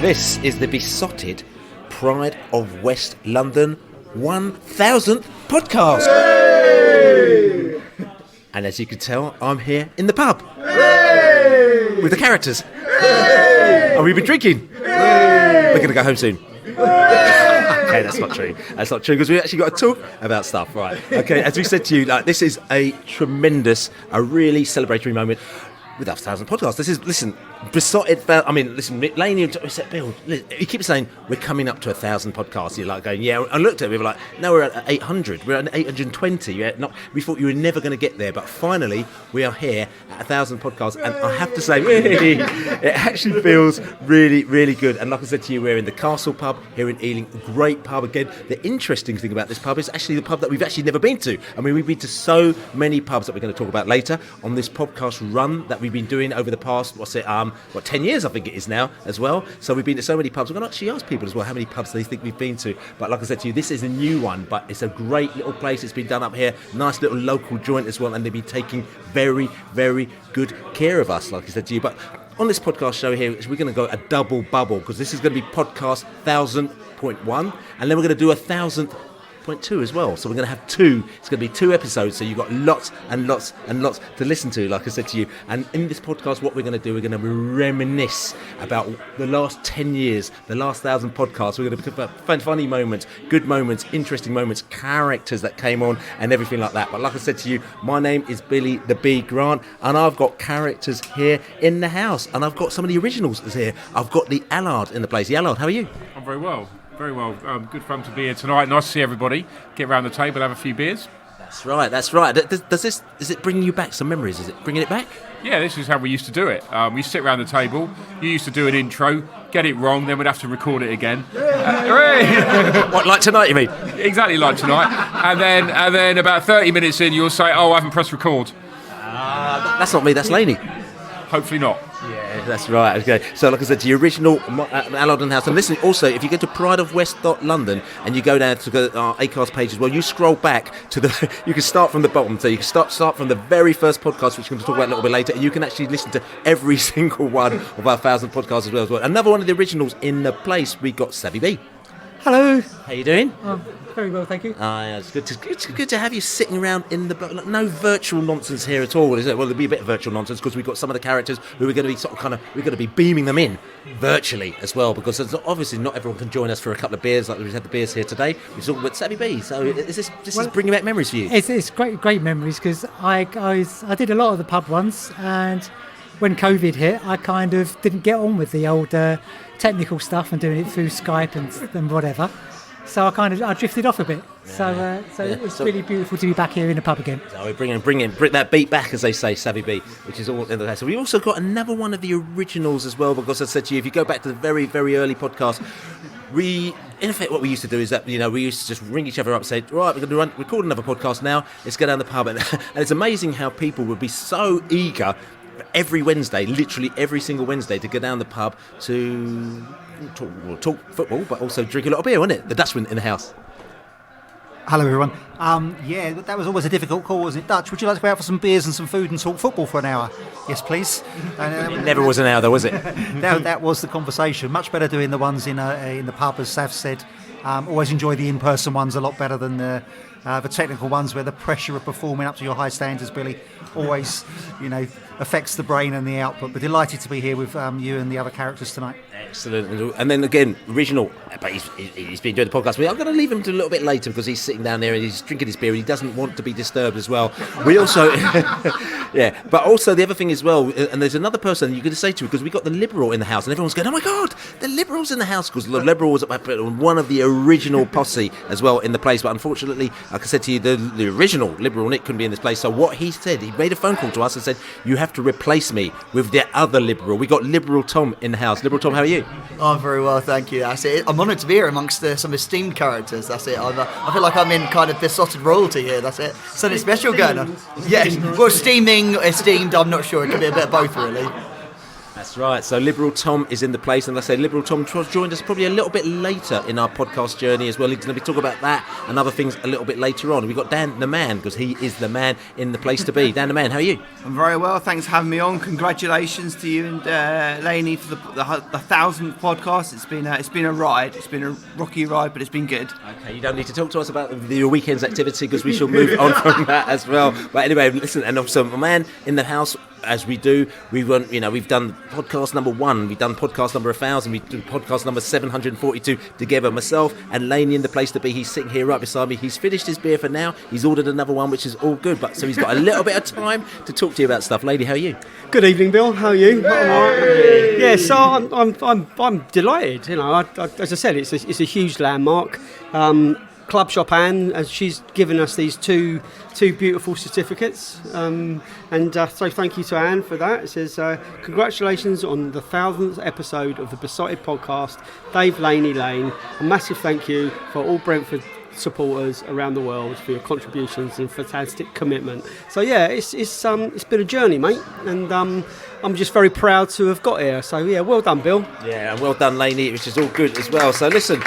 This is the Beesotted Pride of West London 1000th podcast. Hey! And as you can tell, I'm here in the pub. Hey! With the characters. Hey! And we've been drinking. Hey! We're going to go home soon. Okay, that's not true. That's not true because we actually got to talk about stuff, right? Okay, as we said to you, this is a tremendous, a really celebratory moment with our 1000 podcast. This is, listen, Beesotted, Laney said, Bill, you keep saying we're coming up to 1000 podcasts. You're like going, yeah. I looked at it, we were like, no, we're at 800. We're at 820. We thought you were never going to get there, but finally we are here at 1000 podcasts. And I have to say, really, it actually feels really, really good. And like I said to you, we're in the Castle pub here in Ealing. Great pub again. The interesting thing about this pub is actually the pub that we've actually never been to. I mean, we've been to so many pubs that we're going to talk about later on this podcast run that we've been doing over the past, 10 years I think it is now as well. So we've been to so many pubs. We're going to actually ask people as well how many pubs they think we've been to. But like I said to you, this is a new one, but it's a great little place. It's been done up here. Nice little local joint as well. And they've been taking very, very good care of us, like I said to you. But on this podcast show here, we're going to go a double bubble because this is going to be podcast 1000.1 and then we're going to do 1000.2 as well. So we're going to have two. It's going to be 2 episodes. So you've got lots and lots and lots to listen to, like I said to you. And in this podcast, what we're going to do, we're going to reminisce about the last 10 years, the last 1000 podcasts. We're going to talk about funny moments, good moments, interesting moments, characters that came on and everything like that. But like I said to you, my name is Billy the Bee Grant and I've got characters here in the house and I've got some of the originals here. I've got the Allard in the place. The Allard, how are you? I'm very well. Very well. Good fun to be here tonight. Nice to see everybody. Get around the table, have a few beers. That's right. Is it bringing you back some memories? Is it bringing it back? Yeah, this is how we used to do it. We sit around the table. You used to do an intro, get it wrong, then we'd have to record it again. What, like tonight, you mean? Exactly like tonight. And then about 30 minutes in, you'll say, oh, I haven't pressed record. That's not me, that's Laney. Hopefully not. Yeah, that's right. Okay. So, like I said, the original Allard House. And listen, also, if you go to prideofwest.london and you go down to our Acast page as well, you scroll back to you can start from the bottom. So you can start from the very first podcast, which we're going to talk about a little bit later, and you can actually listen to every single one of our 1000 podcasts as well. Another one of the originals in the place, we got Savvy B. Hello. How you doing? Very well, thank you. Yeah, it's good to have you sitting around in the... No virtual nonsense here at all, is it? Well, there'll be a bit of virtual nonsense because we've got some of the characters who are going to be we're going to be beaming them in virtually as well because obviously not everyone can join us for a couple of beers like we've had the beers here today. We're talking about Savvy B. So is this is bringing back memories for you? It's great memories because I did a lot of the pub once and when COVID hit, I kind of didn't get on with the old technical stuff and doing it through Skype and whatever. So I drifted off a bit. So it's really beautiful to be back here in the pub again. So we're bring that beat back, as they say, Savvy B, which is all in the house. So we also got another one of the originals as well, because I said to you, if you go back to the very, very early podcast, in effect, what we used to do is that, we used to just ring each other up and say, right, we're going to record another podcast now. Let's go down the pub. And it's amazing how people would be so eager every Wednesday, literally every single Wednesday, to go down the pub to talk football, but also drink a lot of beer, wasn't it? The Dutchman in the house. Hello, everyone. That was always a difficult call, wasn't it? Dutch, would you like to go out for some beers and some food and talk football for an hour? Yes, please. It never was an hour, though, was it? that was the conversation. Much better doing the ones in the pub, as Sav said. Always enjoy the in-person ones a lot better than the technical ones where the pressure of performing up to your high standards, Billy, always, affects the brain and the output. But delighted to be here with you and the other characters tonight. Excellent. And then again, original, but he's been doing the podcast. I'm going to leave him to a little bit later because he's sitting down there and he's drinking his beer and he doesn't want to be disturbed as well. We also, yeah, but also the other thing as well, and there's another person you're going to say to because we got the Liberal in the house and everyone's going, oh my God, the Liberal's in the house because the Liberal was one of the original posse as well in the place. But unfortunately, like I said to you, the original Liberal Nick couldn't be in this place. So what he said, he made a phone call to us and said, you have to replace me with the other Liberal. We got Liberal Tom in the house. Liberal Tom, how are you? I'm very well, thank you. That's it. I'm honoured to be here amongst some esteemed characters. That's it. I feel like I'm in kind of Beesotted royalty here. That's it. Something special going on. Yes. Well, esteemed. I'm not sure. It could be a bit of both, really. That's right. So Liberal Tom is in the place, and like I say, Liberal Tom joined us probably a little bit later in our podcast journey as well. He's going to be talking about that and other things a little bit later on. We've got Dan the Man, because he is the man in the place to be. Dan the Man, how are you? I'm very well, thanks for having me on. Congratulations to you and Laney for the 1000th podcast. It's been a ride. It's been a rocky ride, but it's been good. Okay, you don't need to talk to us about your weekend's activity, because we shall move on from that as well. But anyway, listen, and also my man in the house, as we do, we've done podcast number 1, we've done podcast number 1000, we've done podcast number 742 together. Myself and Laney in the place to be. He's sitting here right beside me. He's finished his beer for now. He's ordered another one, which is all good. But so he's got a little bit of time to talk to you about stuff. Lady, how are you? Good evening, Bill. How are you? Yeah, so I'm delighted. You know, as I said, it's a huge landmark. Club Shop Anne, as she's given us these two beautiful certificates, and so thank you to Anne for that. It says congratulations on the 1000th episode of the Beesotted podcast, Dave Laney Lane. A massive thank you for all Brentford supporters around the world for your contributions and fantastic commitment. So yeah, it's been a journey, mate, and I'm just very proud to have got here. So yeah, well done, Bill. Yeah, and well done, Laney, which is all good as well. So listen,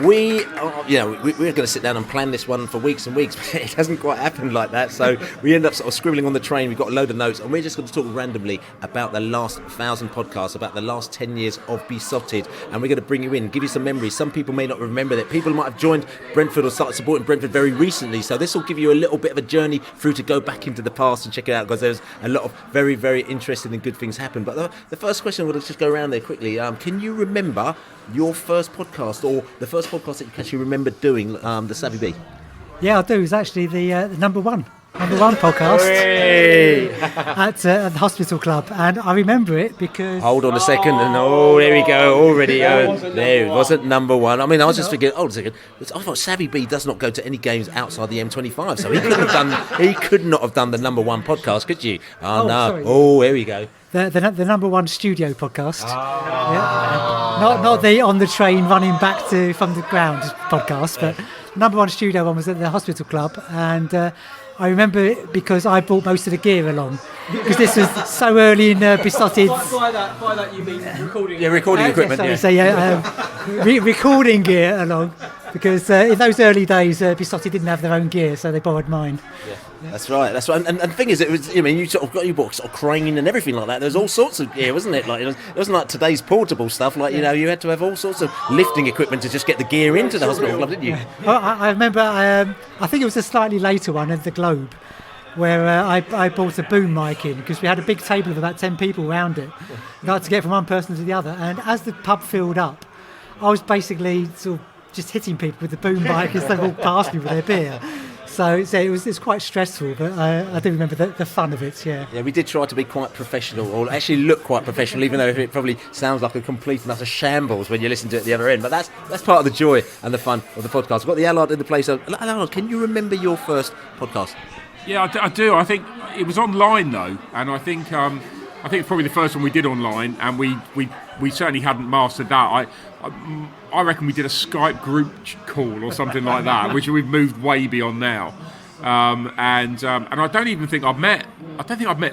we're going to sit down and plan this one for weeks and weeks, but it hasn't quite happened like that. So we end up sort of scribbling on the train. We've got a load of notes, and we're just going to talk randomly about the last 1000 podcasts, about the last 10 years of Beesotted, and we're going to bring you in, give you some memories. Some people may not remember that. People might have joined Brentford or started supporting Brentford very recently, so this will give you a little bit of a journey through to go back into the past and check it out, because there's a lot of very, very interesting and good things happen. But the first question, we'll just go around there quickly. Can you remember your first podcast, or the first podcast that you actually remember doing, the Savvy Bee? Yeah, I do. It was actually the number one podcast at the hospital club, and I remember it because... Hold on a second, and there we go, already. There, it wasn't number one. I mean, I was just thinking, hold on a second, I thought Savvy B does not go to any games outside the M25, so he could not have done the number one podcast, could you? Oh no. Sorry. Oh, here we go. The number one studio podcast. Yeah. Not the on the train running back from the ground podcast, but number one studio one was at the hospital club, and I remember it because I brought most of the gear along, because this was so early in Beesotted. By that you mean recording? Yeah, recording equipment. Recording gear along, because in those early days, Beesotted didn't have their own gear, so they borrowed mine. Yeah. That's right. And the thing is, it was. I mean, you sort of got your books, sort of crane and everything like that. There was all sorts of gear, wasn't it? Like it wasn't like today's portable stuff. Like you had to have all sorts of lifting equipment to just get the gear into the hospital club, didn't you? I remember. I think it was a slightly later one at the Globe, where I brought a boom mic in, because we had a big table of about 10 people around it. And I had to get from one person to the other. And as the pub filled up, I was basically sort of just hitting people with the boom mic as they walked past me with their beer. So it's quite stressful, but I do remember the fun of it, yeah. Yeah, we did try to be quite professional, or actually look quite professional, even though it probably sounds like a complete and utter shambles when you listen to it at the other end. But that's part of the joy and the fun of the podcast. We've got the Allard in the place. So, Allard, can you remember your first podcast? Yeah, I do. I think it was online though, and I think it's probably the first one we did online, and we certainly hadn't mastered that. I reckon we did a Skype group call or something like that, which we've moved way beyond now. And I don't even think I've met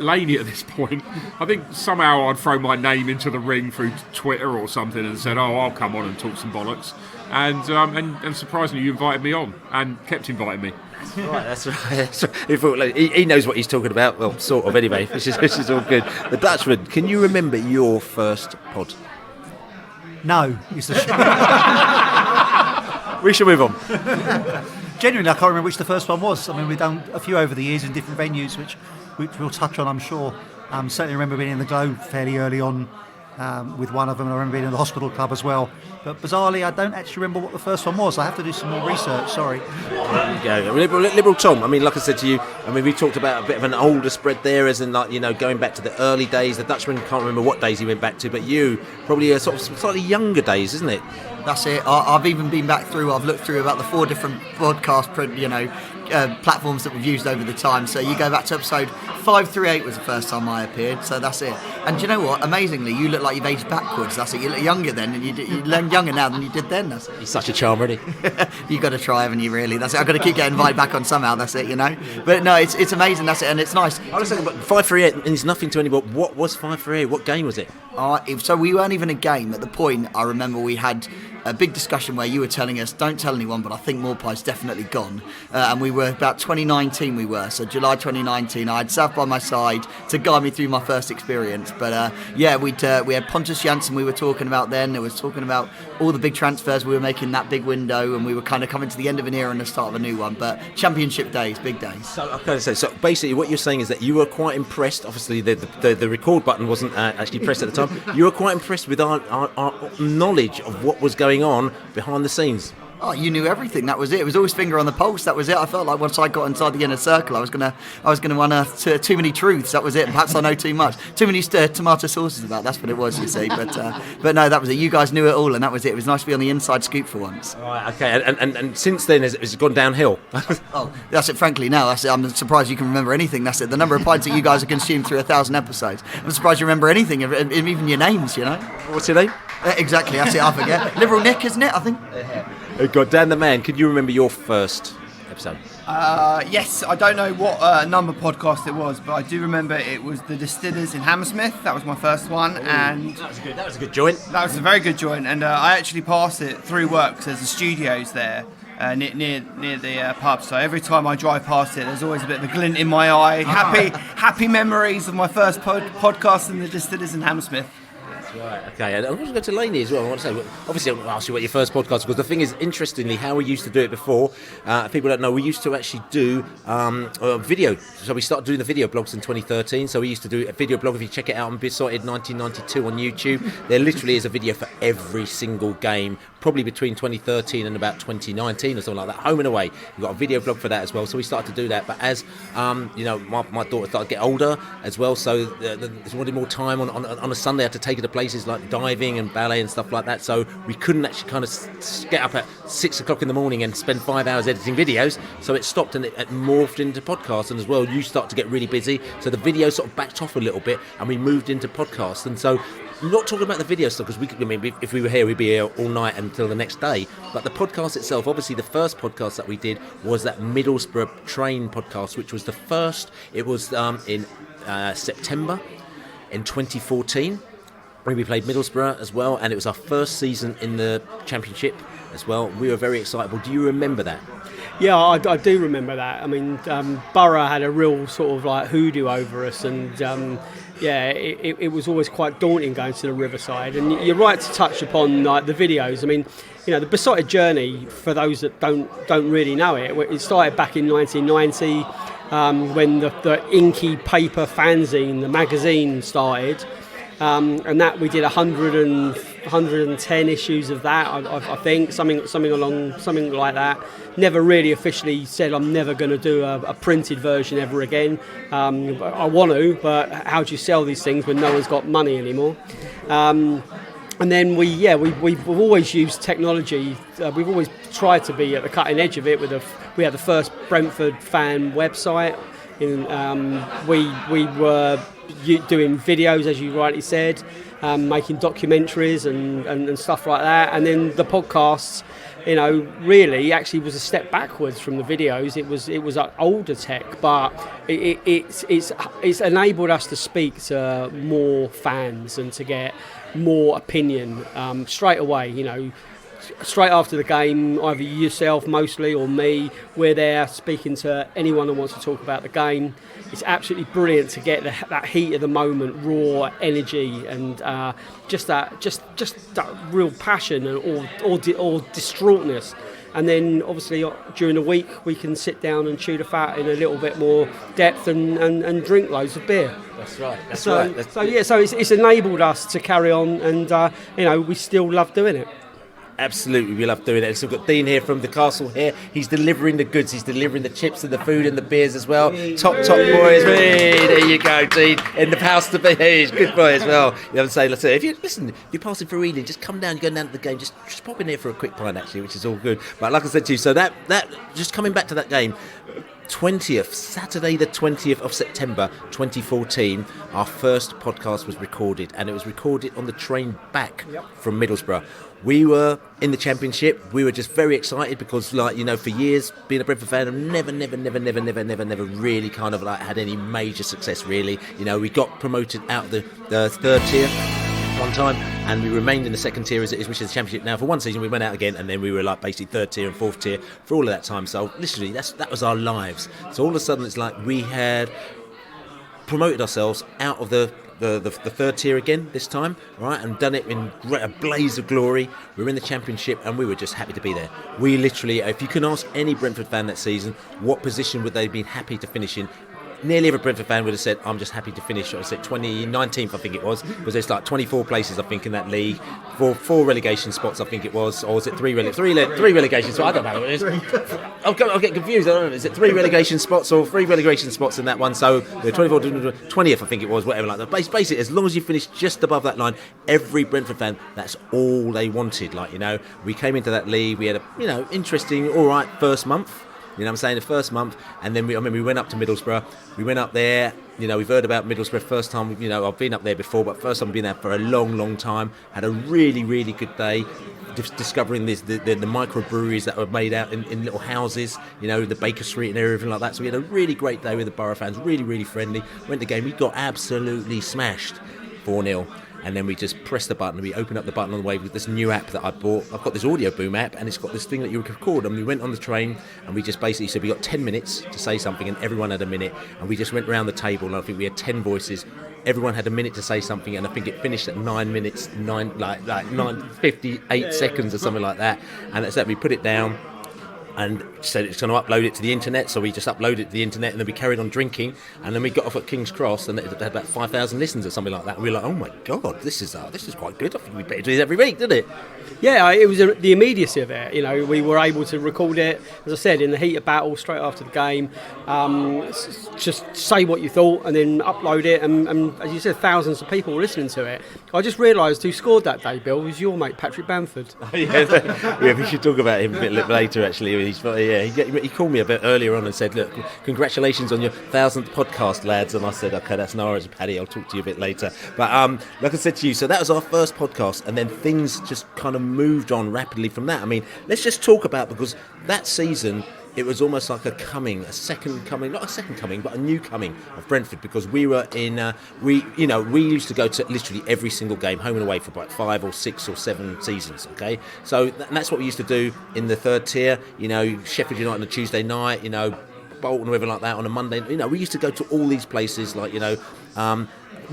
Laney at this point. I think somehow I'd throw my name into the ring through Twitter or something and said, "Oh, I'll come on and talk some bollocks." And surprisingly, you invited me on and kept inviting me. Right, that's right. He knows what he's talking about. Well, sort of anyway, which is all good. The Dutchman, can you remember your first pod? No. We should move on. Genuinely, I can't remember which the first one was. I mean, we've done a few over the years in different venues, which we'll touch on, I'm sure. Certainly remember being in the Globe fairly early on with one of them, and I remember being in the hospital club as well. But bizarrely, I don't actually remember what the first one was. I have to do some more research, sorry. Yeah, Liberal Tom, I mean, like I said to you, I mean, we talked about a bit of an older spread there, as in, like, going back to the early days. The Dutchman can't remember what days he went back to, but you, probably a sort of slightly younger days, isn't it? That's it. I've even been back through. I've looked through about the 4 different podcast, platforms that we've used over the time. So you go back to episode 538 was the first time I appeared, so that's it. And do you know what? Amazingly, you look like you've aged backwards. That's it. You look younger then, and you look younger now than you did then. That's it. He's such a charm, really. You've got to try, haven't you, really? That's it. I've got to keep getting invited back on somehow, that's it, you know? But no, it's amazing, that's it, and it's nice. I was saying, but 538 means nothing to anyone. What was 538? What game was it? So we weren't even a game. At the point, I remember we had a big discussion where you were telling us, don't tell anyone, but I think Morpie's definitely gone. And we were about 2019 we were. So July 2019, I had Sav by my side to guide me through my first experience. But we had Pontus Jansson we were talking about then. It was talking about all the big transfers we were making that big window, and we were kind of coming to the end of an era and the start of a new one. But championship days, big days. So basically what you're saying is that you were quite impressed. Obviously the record button wasn't actually pressed at the time. You were quite impressed with our knowledge of what was going on behind the scenes. Oh, you knew everything. That was it. It was always finger on the pulse. That was it. I felt like once I got inside the inner circle, I was gonna unearth too many truths. That was it. Perhaps I know too much. Too many tomato sauces about. That's what it was, you see. But no, that was it. You guys knew it all, and that was it. It was nice to be on the inside scoop for once. Right. Okay. And since then, has it gone downhill? Oh, that's it. Frankly, now that's it. I'm surprised you can remember anything. That's it. The number of pints that you guys have consumed through 1,000 episodes. I'm surprised you remember anything, even your names. You know. What's your name? Exactly. That's it. I forget. Liberal Nick, isn't it? I think. God, Dan the Man, could you remember your first episode? Yes, I don't know what number podcast it was, but I do remember it was the Distillers in Hammersmith. That was my first one, and that was a good joint. That was a very good joint, and I actually passed it through work because there's the studios there near the pub. So every time I drive past it, there's always a bit of a glint in my eye. Happy memories of my first podcast in the Distillers in Hammersmith. Right, okay, and I want to go to Laney as well. I want to say, obviously, I'll ask you what your first podcast was. Because the thing is, interestingly, how we used to do it before, people don't know, we used to actually do video. So we started doing the video blogs in 2013. So we used to do a video blog. If you check it out on Beesotted 1992 on YouTube, there literally is a video for every single game, probably between 2013 and about 2019 or something like that. Home and away, we've got a video blog for that as well. So we started to do that. But as my daughter started to get older as well, so they wanted more time on a Sunday. I had to take her to places like diving and ballet and stuff like that, so we couldn't actually kind of get up at 6 o'clock in the morning and spend 5 hours editing videos, so it stopped and it morphed into podcasts. And as well, you start to get really busy, so the video sort of backed off a little bit and we moved into podcasts. And so I'm not talking about the video stuff, because if we were here, we'd be here all night until the next day. But the podcast itself, obviously the first podcast that we did was that Middlesborough train podcast, which was the first. It was in September in 2014. We played Middlesbrough as well, and it was our first season in the Championship as well. We were very excited. Well, do you remember that? Yeah, I do remember that. I mean, Borough had a real sort of like hoodoo over us, and it was always quite daunting going to the Riverside. And you're right to touch upon like the videos. I mean, the Beesotted journey, for those that don't really know it started back in 1990 when the inky paper fanzine, the magazine, started. And that we did 110 issues of that, I think, something like that. Never really officially said I'm never going to do a printed version ever again. I want to, but how do you sell these things when no one's got money anymore? And then we've always used technology. We've always tried to be at the cutting edge of it. We had the first Brentford fan website. We were doing videos, as you rightly said, making documentaries and stuff like that. And then the podcasts, really actually was a step backwards from the videos. It was older tech, but it's enabled us to speak to more fans and to get more opinion straight away. Straight after the game, either yourself mostly or me, we're there speaking to anyone who wants to talk about the game. It's absolutely brilliant to get that heat of the moment, raw energy, and just that real passion and or distraughtness. And then obviously during the week we can sit down and chew the fat in a little bit more depth and drink loads of beer. That's right. So it's enabled us to carry on, and we still love doing it. Absolutely, we love doing it. So we've got Dean here from the castle here. He's delivering the goods. He's delivering the chips and the food and the beers as well. Top boys. Hey, there you go, Dean. In the house to be. Hey, he's a good boy as well. You have to say, if you're passing through Ealing, just come down, go down to the game. Just pop in here for a quick pint, actually, which is all good. But like I said to you, so that just coming back to that game. Saturday the 20th of September 2014, our first podcast was recorded, and it was recorded on the train back from Middlesbrough. We were in the Championship. We were just very excited because, for years, being a Brentford fan, I've never really kind of had any major success, really. We got promoted out of the third tier one time, and we remained in the second tier as it is, which is the Championship now. For one season we went out again, and then we were basically third tier and fourth tier for all of that time. So literally that was our lives. So all of a sudden it's like we had promoted ourselves out of the third tier again this time, right, and done it in a blaze of glory. We were in the Championship and we were just happy to be there. We literally, if you can ask any Brentford fan that season what position would they have been happy to finish in, nearly every Brentford fan would have said, I'm just happy to finish, I said 19th, I think it was, because there's 24 places, I think, in that league, four relegation spots, I think it was, or was it three relegation spots? I don't know what it is. I'll get confused, I don't know, is it 3 relegation spots or 3 relegation spots in that one? So the 20th, I think it was, whatever like that. Basically, as long as you finish just above that line, every Brentford fan, that's all they wanted. We came into that league, we had a, interesting, all right, first month. You know what I'm saying? The first month, and then we went up to Middlesbrough. We went up there. We've heard about Middlesbrough first time. I've been up there before, but first time I've been there for a long time. Had a really, really good day, discovering the microbreweries that were made out in little houses. The Baker Street and everything like that. So we had a really great day with the Borough fans. Really, really friendly. Went to the game. We got absolutely smashed, 4-0. And then we just press the button, and we open up the button on the way with this new app that I bought. I've got this audio boom app, and it's got this thing that you record. And we went on the train, and we just basically said we got 10 minutes to say something, and everyone had a minute. And we just went around the table, and I think we had 10 voices. Everyone had a minute to say something, and I think it finished at 9 minutes, 58 seconds or something like that. And that's that. We put it down. And said it's going to upload it to the internet, so we just uploaded it to the internet, and then we carried on drinking, and then we got off at King's Cross, and it had about 5,000 listens or something like that. And we were like, oh my god, this is quite good. I think we better do this every week, didn't it? Yeah, it was the immediacy of it. We were able to record it, as I said, in the heat of battle, straight after the game. Just say what you thought, and then upload it, and as you said, thousands of people were listening to it. I just realised who scored that day, Bill, was your mate Patrick Bamford. Yeah, we should talk about him a bit later. Actually, he called me a bit earlier on and said, "Look, congratulations on your 1,000th podcast, lads." And I said, "Okay, that's no worries, Paddy. I'll talk to you a bit later." But like I said to you, so that was our first podcast, and then things just kind of moved on rapidly from that. I mean, let's just talk about, because that season, it was almost like a second coming, not a second coming, but a new coming of Brentford, because we were in, we used to go to literally every single game, home and away, for about 5 or 6 or 7 seasons, okay? So that's what we used to do in the third tier, Sheffield United on a Tuesday night, Bolton or whatever like that on a Monday. We used to go to all these places,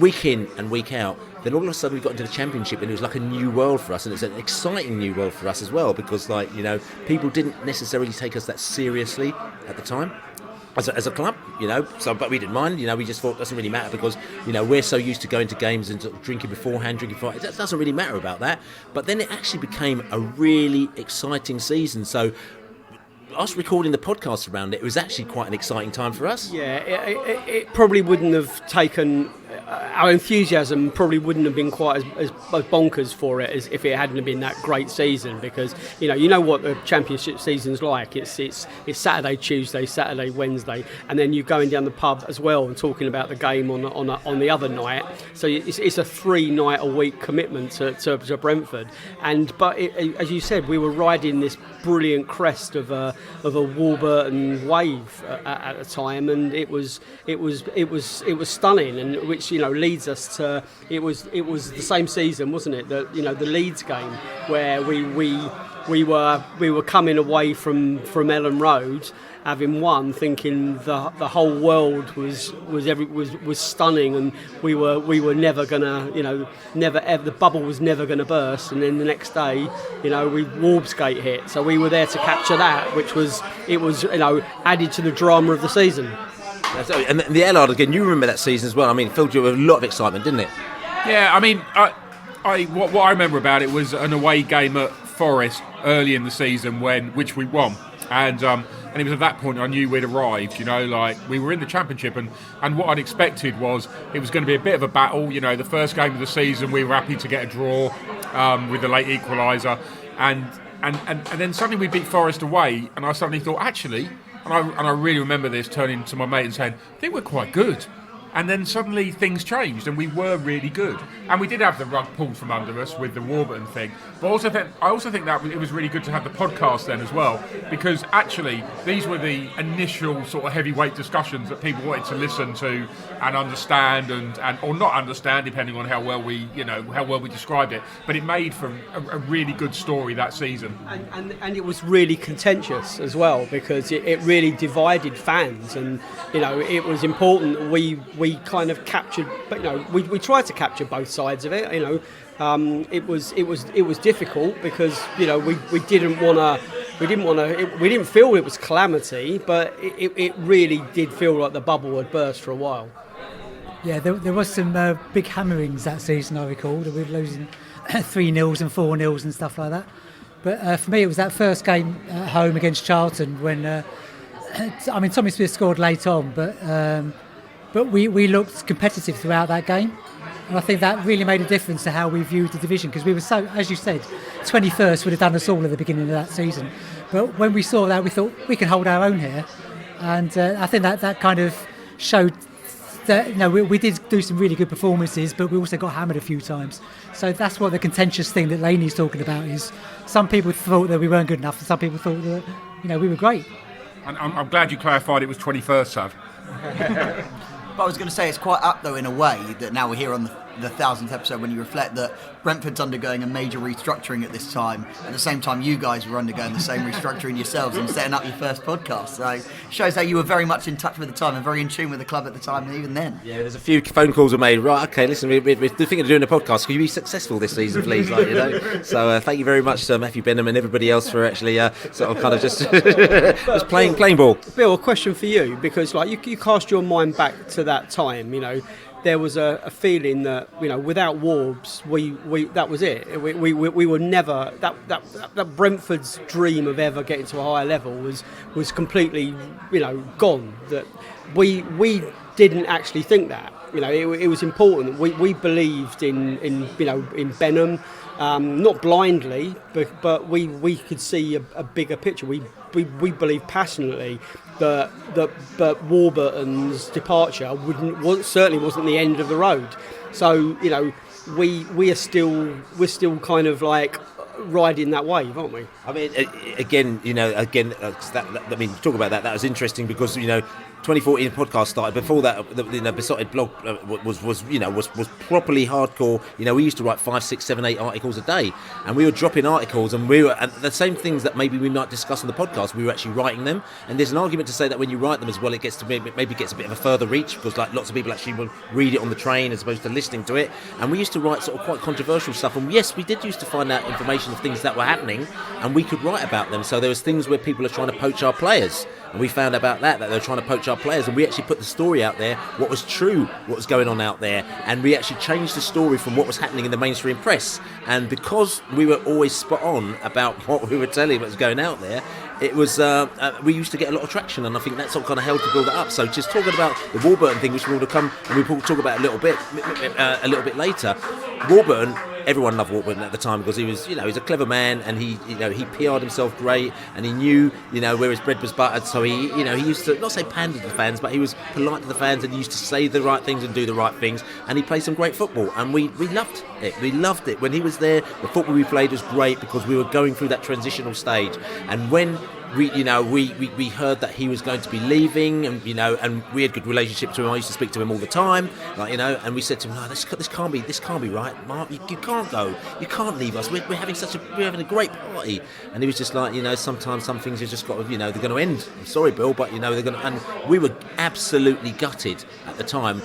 week in and week out. Then all of a sudden we got into the Championship, and it was like a new world for us, and it's an exciting new world for us as well, because people didn't necessarily take us that seriously at the time as a club, but we didn't mind. We just thought it doesn't really matter, because we're so used to going to games and sort of drinking beforehand, drinking before. It doesn't really matter about that. But then it actually became a really exciting season. So us recording the podcast around it was actually quite an exciting time for us. Yeah, it probably wouldn't have taken, our enthusiasm probably wouldn't have been quite as bonkers for it as if it hadn't been that great season, because you know what the Championship season's like. It's Saturday, Tuesday, Saturday, Wednesday, and then you're going down the pub as well and talking about the game on the other night. So it's a 3-night-a-week commitment to Brentford. But as you said, we were riding this brilliant crest of a Warburton wave at the time, and it was stunning, and which leads us to it was the same season, wasn't it? The Leeds game where we were coming away from Ellen Road, having won, thinking the whole world was stunning, and we were never gonna, never ever, the bubble was never gonna burst. And then the next day, Wolvesgate hit, so we were there to capture that, which was added to the drama of the season. And the Allard again, you remember that season as well. I mean, it filled you with a lot of excitement, didn't it? Yeah, I mean, what I remember about it was an away game at Forest early in the season which we won. And it was at that point I knew we'd arrived, like we were in the Championship, and what I'd expected was it was going to be a bit of a battle. The first game of the season we were happy to get a draw with the late equaliser, and then suddenly we beat Forest away, and I suddenly thought, actually, and I really remember this, turning to my mate and saying, I think we're quite good. And then suddenly things changed, and we were really good. And we did have the rug pulled from under us with the Warburton thing. But I also think that it was really good to have the podcast then as well, because actually these were the initial sort of heavyweight discussions that people wanted to listen to and understand, and or not understand, depending on how well we described it. But it made for a really good story that season. And it was really contentious as well, because it really divided fans, and it was important we kind of captured, but we tried to capture both sides of it. It was difficult because we didn't feel it was calamity, but it really did feel like the bubble had burst for a while. Yeah, there was some big hammerings that season, I recall. We were losing 3-0s and 4-0s and stuff like that. But for me, it was that first game at home against Charlton when Tommy Smith scored late on, but we looked competitive throughout that game, and I think that really made a difference to how we viewed the division, because we were so, as you said, 21st would have done us all at the beginning of that season. But when we saw that, we thought we can hold our own here, and I think that kind of showed that we did do some really good performances, but we also got hammered a few times. So that's what the contentious thing that Laney's talking about is. Some people thought that we weren't good enough, and some people thought that we were great. And I'm glad you clarified it was 21st, Sav. But I was going to say, it's quite apt, though, in a way, that now we're here on the 1000th episode, when you reflect that Brentford's undergoing a major restructuring at this time. At the same time, you guys were undergoing the same restructuring yourselves and setting up your first podcast. So it shows how you were very much in touch with the time and very in tune with the club at the time, even then. Yeah, there's a few phone calls were made. Right, okay, listen, we're thinking of doing a podcast. Can you be successful this season, please? So thank you very much, Matthew Benham and everybody else for actually sort of kind of just playing ball. Bill, a question for you, because you cast your mind back to that time, there was a feeling that without Warbs, we that was it. We were never that Brentford's dream of ever getting to a higher level was completely gone. That we didn't actually think that. It was important. We believed in Benham, not blindly, but we could see a bigger picture. We believe passionately that Warburton's departure certainly wasn't the end of the road. So we're still kind of like riding that wave, aren't we? I mean, talk about that. That was interesting because 2014 podcast started. Before that, the Beesotted blog was properly hardcore. We used to write 5, 6, 7, 8 articles a day, and we were dropping articles, and the same things that maybe we might discuss on the podcast, we were actually writing them. And there's an argument to say that when you write them as well, it gets a bit of a further reach, because lots of people actually will read it on the train as opposed to listening to it. And we used to write sort of quite controversial stuff. And yes, we did used to find out information of things that were happening, and we could write about them. So there was things where people are trying to poach our players. And we found about that they were trying to poach our players, and we actually put the story out there, what was true, what was going on out there, and we actually changed the story from what was happening in the mainstream press. And because we were always spot on about what we were telling, what was going out there, it was we used to get a lot of traction, and I think that's what kind of helped to build it up. So just talking about the Warburton thing, which we will come and we'll talk about a little bit later. Warburton. Everyone loved Warburton at the time because he was, he's a clever man, and he PR'd himself great, and he knew, where his bread was buttered. So he used to not say pander to the fans, but he was polite to the fans, and he used to say the right things and do the right things. And he played some great football, and we loved it. We loved it when he was there. The football we played was great because we were going through that transitional stage, and when we heard that he was going to be leaving, and and we had good relationships with him. I used to speak to him all the time, and we said to him, no, this can't be right, Mark. You can't go. You can't leave us. We're having a great party. And he was just like, sometimes some things you just got to, they're going to end. I'm sorry, Bill, but they're going to. And we were absolutely gutted at the time,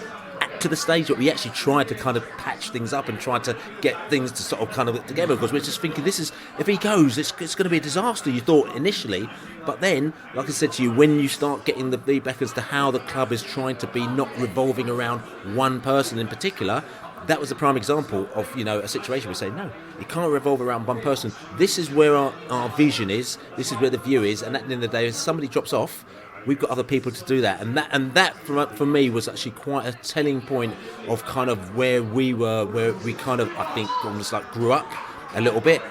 to the stage that we actually tried to kind of patch things up and tried to get things to sort of kind of get together, because we're just thinking, if he goes, it's going to be a disaster, you thought initially. But then, like I said to you, when you start getting the feedback as to how the club is trying to be not revolving around one person in particular, that was a prime example of, a situation we say, no, it can't revolve around one person. This is where our vision is. This is where the view is. And at the end of the day, if somebody drops off, we've got other people to do that. And that for me was actually quite a telling point of kind of where we were, where we kind of, I think, almost like grew up a little bit.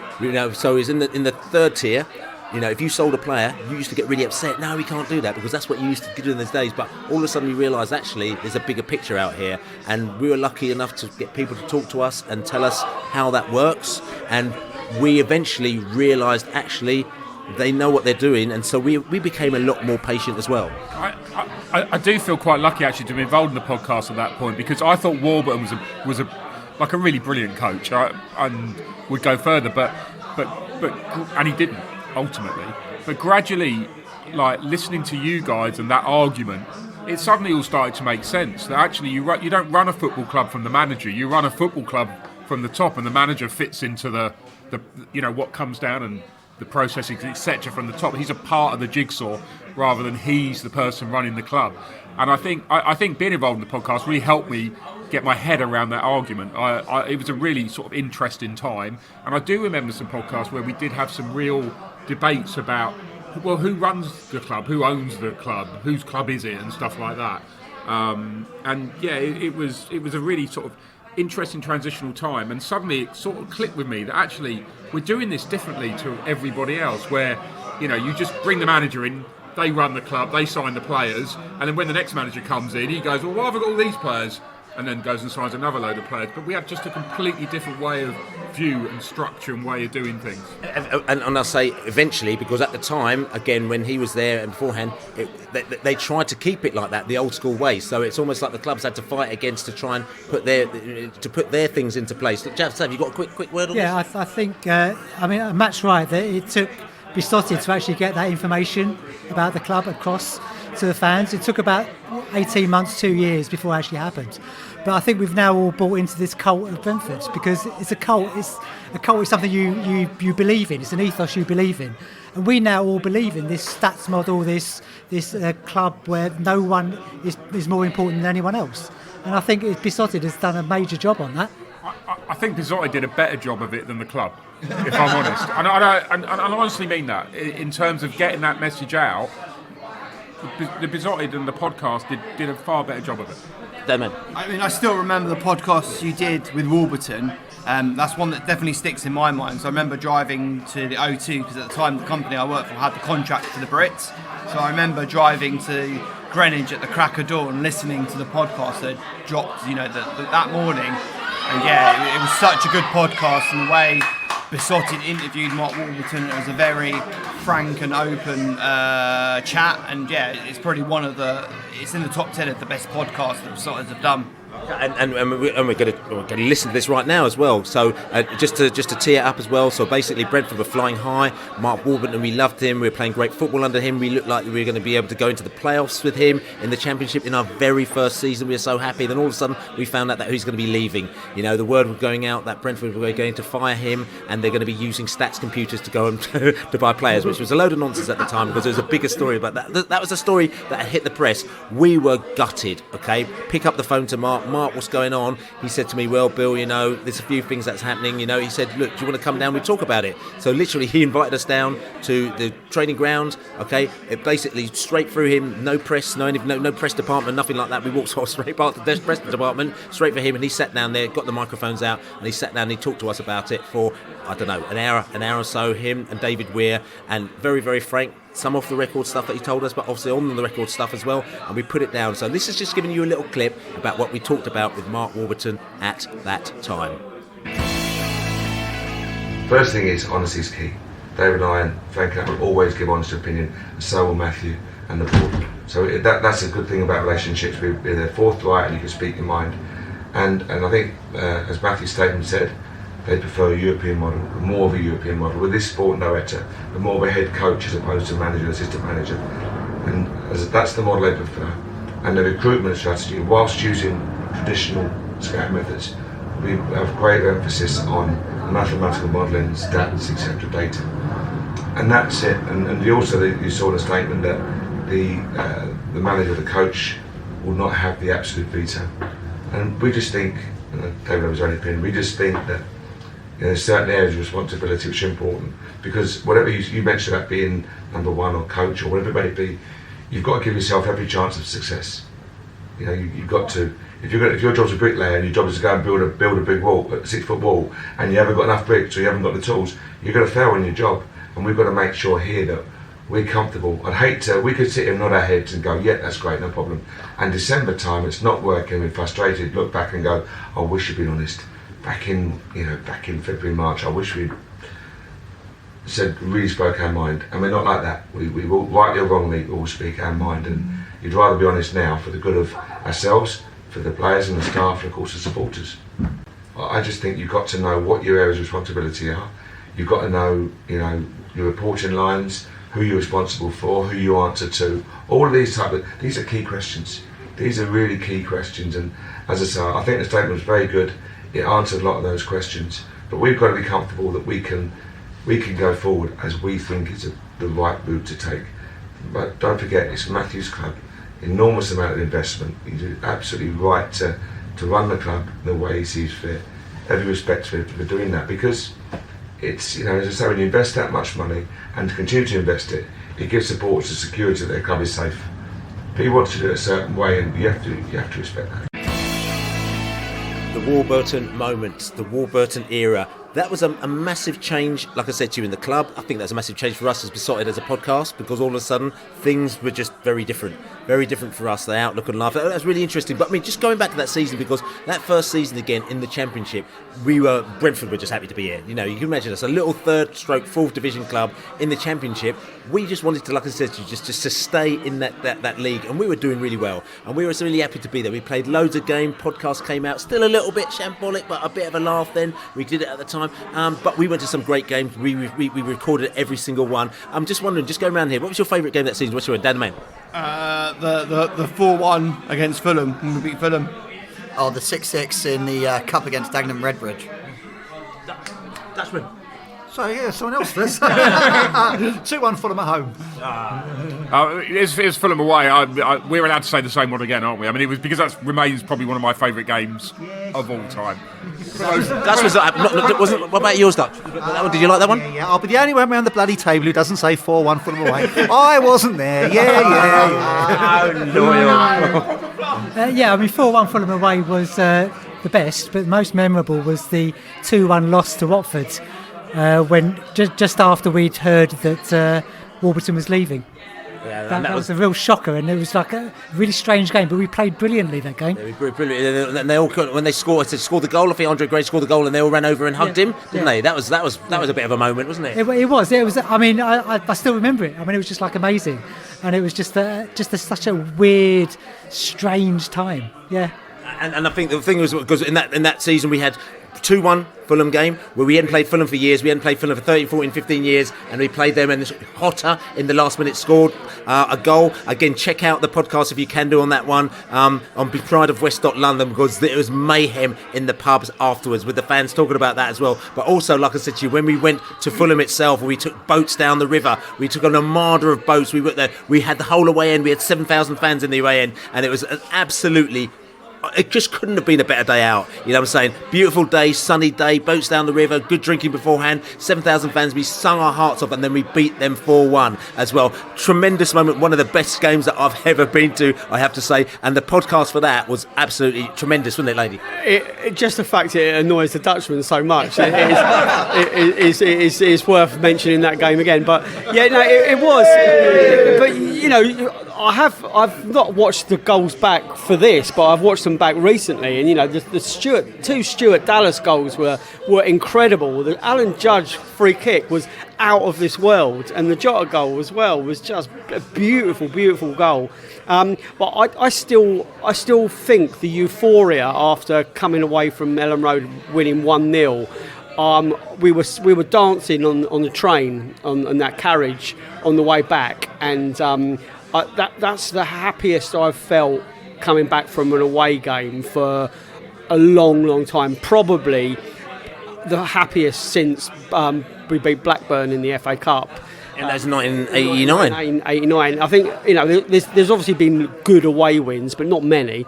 So it's in the third tier. If you sold a player, you used to get really upset. No, we can't do that, because that's what you used to do in those days. But all of a sudden, we realised actually there's a bigger picture out here, and we were lucky enough to get people to talk to us and tell us how that works. And we eventually realised actually they know what they're doing, and so we became a lot more patient as well. I do feel quite lucky actually to be involved in the podcast at that point, because I thought Warburton was a really brilliant coach and would go further, but and he didn't. Ultimately, but gradually, like listening to you guys and that argument, it suddenly all started to make sense. That actually you don't run a football club from the manager, you run a football club from the top, and the manager fits into the what comes down and the processes, etc. from the top. He's a part of the jigsaw rather than he's the person running the club. And I think being involved in the podcast really helped me get my head around that argument. It was a really sort of interesting time, and I do remember some podcasts where we did have some real debates about, well, who runs the club, who owns the club, whose club is it, and stuff like that. It was a really sort of interesting transitional time, and suddenly it sort of clicked with me that actually we're doing this differently to everybody else, where you just bring the manager in, they run the club, they sign the players, and then when the next manager comes in, he goes, well, why have I got all these players? And then goes and signs another load of players. But we had just a completely different way of view and structure and way of doing things. And I'll say eventually, because at the time, again, when he was there and beforehand, they tried to keep it like that, the old school way. So it's almost like the clubs had to fight against to try and put their things into place. Jav, have you got a quick word on this? Yeah, I think, Matt's right. That it took Beesotted to actually get that information about the club across to the fans. It took about 18 months, 2 years before it actually happened. But I think we've now all bought into this cult of Brentford, because it's a cult. A cult is something you believe in. It's an ethos you believe in, and we now all believe in this stats model, this club where no one is more important than anyone else. And I think Beesotted has done a major job on that. I think Beesotted did a better job of it than the club, if I'm honest. And I honestly mean that in terms of getting that message out. The Beesotted and the podcast did a far better job of it. Damon. I still remember the podcast you did with Warburton. That's one that definitely sticks in my mind. So I remember driving to the O2, because at the time the company I worked for had the contract for the Brits. So I remember driving to Greenwich at the crack of dawn and listening to the podcast that dropped, that morning. And yeah, it was such a good podcast, and the way Beesotted interviewed Mark Warburton, it was a very frank and open chat, and yeah, it's probably it's in the top 10 of the best podcasts that Beesotted have done. And we're going to listen to this right now as well. So just to tee it up as well. So basically, Brentford were flying high. Mark Warburton, we loved him. We were playing great football under him. We looked like we were going to be able to go into the playoffs with him in the Championship in our very first season. We were so happy. Then all of a sudden, we found out that he's going to be leaving. The word was going out that Brentford were going to fire him, and they're going to be using stats computers to go and to buy players, which was a load of nonsense at the time, because there was a bigger story about that. That was a story that hit the press. We were gutted. Okay, pick up the phone to Mark. Mark, what's going on? He said to me, well, Bill, there's a few things that's happening. He said, look, do you want to come down? We'll talk about it. So literally he invited us down to the training ground. Okay, it basically straight through him, no press, no press department, nothing like that. We walked straight past the press department, straight for him, and he sat down there, got the microphones out, and he sat down and he talked to us about it for, I don't know, an hour or so, him and David Weir, and very, very frank. Some off the record stuff that he told us, but obviously on the record stuff as well, and we put it down. So this is just giving you a little clip about what we talked about with Mark Warburton at that time. First thing is, honesty is key. David and I and Frank will always give honest opinion, and so will Matthew and the board. So that's a good thing about relationships. They're forthright and you can speak your mind. And I think, as Matthew's statement said, they prefer a European model, more of a European model. With this sport director, but more of a head coach as opposed to manager, assistant manager. And that's the model they prefer. And the recruitment strategy, whilst using traditional scout methods, we have great emphasis on mathematical modelling, stats, etc., data. And that's it. And you saw the statement that the manager, the coach, will not have the absolute veto. And we just think David has his own opinion. We just think that there's certain areas of responsibility which are important, because whatever you mentioned about being number one or coach or whatever it may be, you've got to give yourself every chance of success. You've got to. If your job's a bricklayer and your job is to go and build a big wall, a 6-foot wall, and you haven't got enough bricks or you haven't got the tools, you're going to fail in your job. And we've got to make sure here that we're comfortable. We could sit here and nod our heads and go, yeah, that's great, no problem. And December time, it's not working, we're frustrated, look back and go, I wish you'd been honest. Back in February, March, I wish we'd really spoke our mind. And we're not like that. We will, rightly or wrongly, all speak our mind. And you'd rather be honest now for the good of ourselves, for the players and the staff, and of course the supporters. I just think you've got to know what your areas of responsibility are. You've got to know, your reporting lines, who you're responsible for, who you answer to. All of these these are key questions. These are really key questions. And as I say, I think the statement was very good. It answered a lot of those questions. But we've got to be comfortable that we can go forward as we think is the right route to take. But don't forget, it's Matthew's club. Enormous amount of investment. He's absolutely right to run the club the way he sees fit. Every respect for doing that, because it's, as I say, when you invest that much money and to continue to invest it gives supporters the security that their club is safe. But he wants to do it a certain way, and you have to respect that. The Warburton moment, the Warburton era. That was a massive change, like I said to you, in the club. I think that's a massive change for us as Beesotted as a podcast, because all of a sudden things were just very different for us, the outlook and life. That was really interesting. But I mean, just going back to that season, because that first season again in the Championship, Brentford were just happy to be here. You can imagine us, a little fourth division club in the Championship. We just wanted to, like I said to you, just to stay in that league, and we were doing really well, and we were really happy to be there. We played loads of games, podcasts came out, still a little bit shambolic, but a bit of a laugh then. We did it at the time. But we went to some great games. We recorded every single one. I'm just wondering, just going around here, what was your favourite game that season? What's your Dan Mann? The 4-1 against Fulham, when we beat Fulham. Oh, the 6-6 in the Cup against Dagenham Redbridge. Dutchman. So yeah, someone else does. 2-1 Fulham at home. It's Fulham away. We're allowed to say the same one again, aren't we? I mean, it was because that remains probably one of my favourite games of all time. What about yours, Dutch? Did you like that one? Yeah. I'll be the only one around the bloody table who doesn't say 4-1 Fulham away. I wasn't there. Yeah. I mean, 4-1 Fulham away was the best, but most memorable was the 2-1 loss to Watford. When just after we'd heard that Warburton was leaving. Yeah, that was a real shocker, and it was like a really strange game, but we played brilliantly that game. Yeah, we brilliant. And they all, when they scored the goal, I think Andre Gray scored the goal, and they all ran over and hugged him, didn't they? That was a bit of a moment, wasn't it? It was. I memean, I still remember it. I mean, it was just like amazing, and it was just such a weird, strange time. Yeah. And I think the thing was, because in that season we had 2-1 Fulham game, where we hadn't played Fulham for years. We hadn't played Fulham for 13, 14, 15 years, and we played them, and Hotter in the last minute scored a goal. Again, check out the podcast if you can do on that one, on Pride of West London, because it was mayhem in the pubs afterwards, with the fans talking about that as well. But also, like I said to you, when we went to Fulham itself, we took boats down the river. We took an armada of boats. We went there. We had the whole away end. We had 7,000 fans in the away end, and it was an absolutely... It just couldn't have been a better day out. You know what I'm saying? Beautiful day, sunny day, boats down the river, good drinking beforehand, 7,000 fans. We sung our hearts off, and then we beat them 4-1 as well. Tremendous moment, one of the best games that I've ever been to, I have to say. And the podcast for that was absolutely tremendous, wasn't it, lady? Just the fact it annoys the Dutchman so much it is worth mentioning that game again. But yeah, no, it was. But I've not watched the goals back for this, but I've watched them back recently, and the two Stuart Dallas goals were incredible. The Alan Judge free kick was out of this world, and the Jota goal as well was just a beautiful goal. But I still think the euphoria after coming away from Elland Road winning 1-0. We were dancing on the train on that carriage on the way back, and that's the happiest I've felt coming back from an away game for a long time. Probably the happiest since we beat Blackburn in the FA Cup. And that's 1989. 1989. I think there's obviously been good away wins, but not many.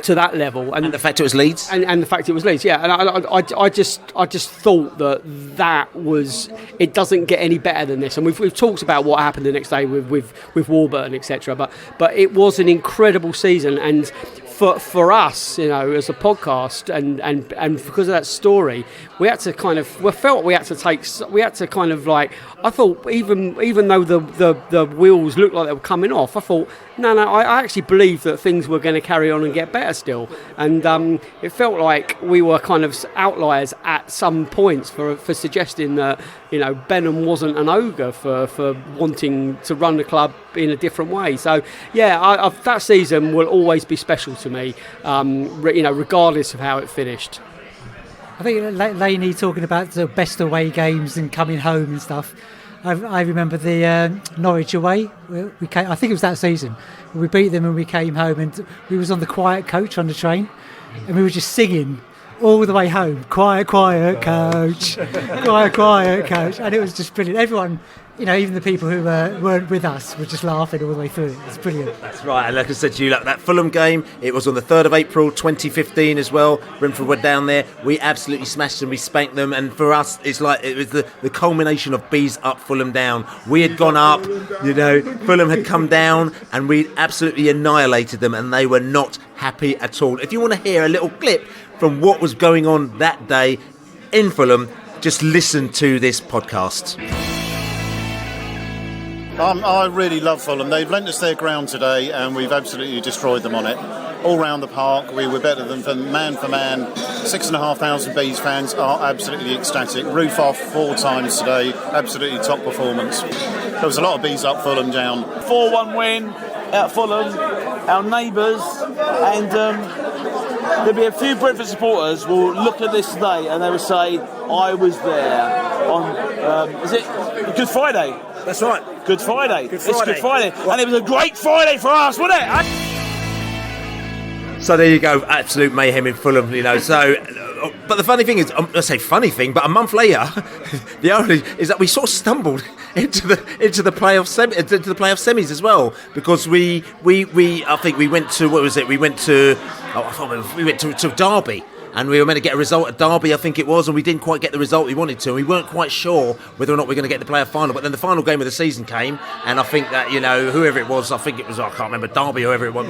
to that level, and the fact it was Leeds, and the fact it was Leeds, yeah. And I just thought that was, it doesn't get any better than this. And we've talked about what happened the next day with Warburton, etc. But it was an incredible season, and for us, you know, as a podcast, and because of that story, we had to kind of, we had to kind of like, I thought even though the wheels looked like they were coming off, I thought no, I actually believed that things were going to carry on and get better still, and it felt like we were kind of outliers at some points for suggesting that, you know, Benham wasn't an ogre for wanting to run the club in a different way. So yeah, that season will always be special to me, you know, regardless of how it finished. I think Laney talking about the best away games and coming home and stuff. I remember the Norwich away. We came, I think it was that season. We beat them and we came home, and we was on the quiet coach on the train, and we were just singing all the way home. Quiet, quiet coach, quiet, quiet coach, and it was just brilliant. Everyone, you know, even the people who weren't with us were just laughing all the way through it. It's brilliant. That's right, and like I said to you, like that Fulham game, it was on the 3rd of April 2015 as well. Brentford were down there. We absolutely smashed them, we spanked them, and for us, it's like it was the culmination of Bees up, Fulham down. We had gone up, you know, Fulham had come down, and we absolutely annihilated them, and they were not happy at all. If you want to hear a little clip from what was going on that day in Fulham, just listen to this podcast. I really love Fulham. They've lent us their ground today, and we've absolutely destroyed them on it. All round the park, we were better than man for man. 6,500 Bees fans are absolutely ecstatic. Roof off 4 times today. Absolutely top performance. There was a lot of Bees up, Fulham down. 4-1 win at Fulham, our neighbours, and there'll be a few Brentford supporters will look at this today and they will say, I was there on, is it Good Friday? That's right. Good Friday. Good Friday. It's Good Friday. And it was a great Friday for us, wasn't it? So there you go, absolute mayhem in Fulham, you know. So, but the funny thing is, I say funny thing, but a month later, the only is that we sort of stumbled into the playoff semis as well, because we I think we went to, what was it? We went to Derby. And we were meant to get a result at Derby, I think it was, and we didn't quite get the result we wanted to. And we weren't quite sure whether or not we were going to get the playoff final. But then the final game of the season came, and I think that, you know, whoever it was, I think it was, I can't remember, Derby or whoever it was.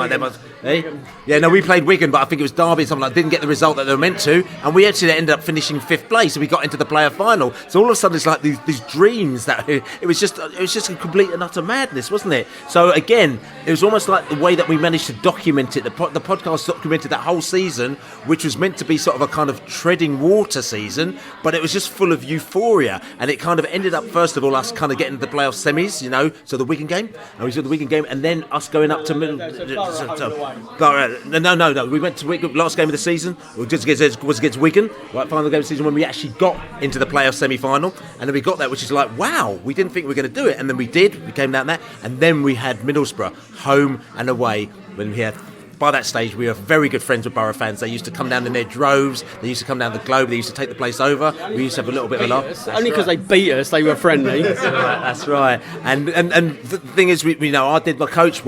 Yeah, no, we played Wigan, but I think it was Derby or something like that. Didn't get the result that they were meant to. And we actually ended up finishing 5th place, and we got into the playoff final. So all of a sudden, it's like these dreams that it was just a complete and utter madness, wasn't it? So again, it was almost like the way that we managed to document it. The podcast documented that whole season, which was meant to be sort of a kind of treading water season, but it was just full of euphoria, and it kind of ended up, first of all, us kind of getting to the playoff semis, you know, so the Wigan game, and we saw the Wigan game, and then us going up to no, we went to Wigan, last game of the season was against Wigan, right, final game of the season, when we actually got into the playoff semi-final, and then we got that, which is like, wow, we didn't think we were going to do it, and then we did, we came down that, and then we had Middlesbrough, home and away, when we had. By that stage, we were very good friends with Borough fans. They used to come down in their droves. They used to come down the Globe. They used to take the place over. We used to have a little bit of a laugh. Only because they beat us, they were friendly. That's right. And the thing is, we know, I did my coach,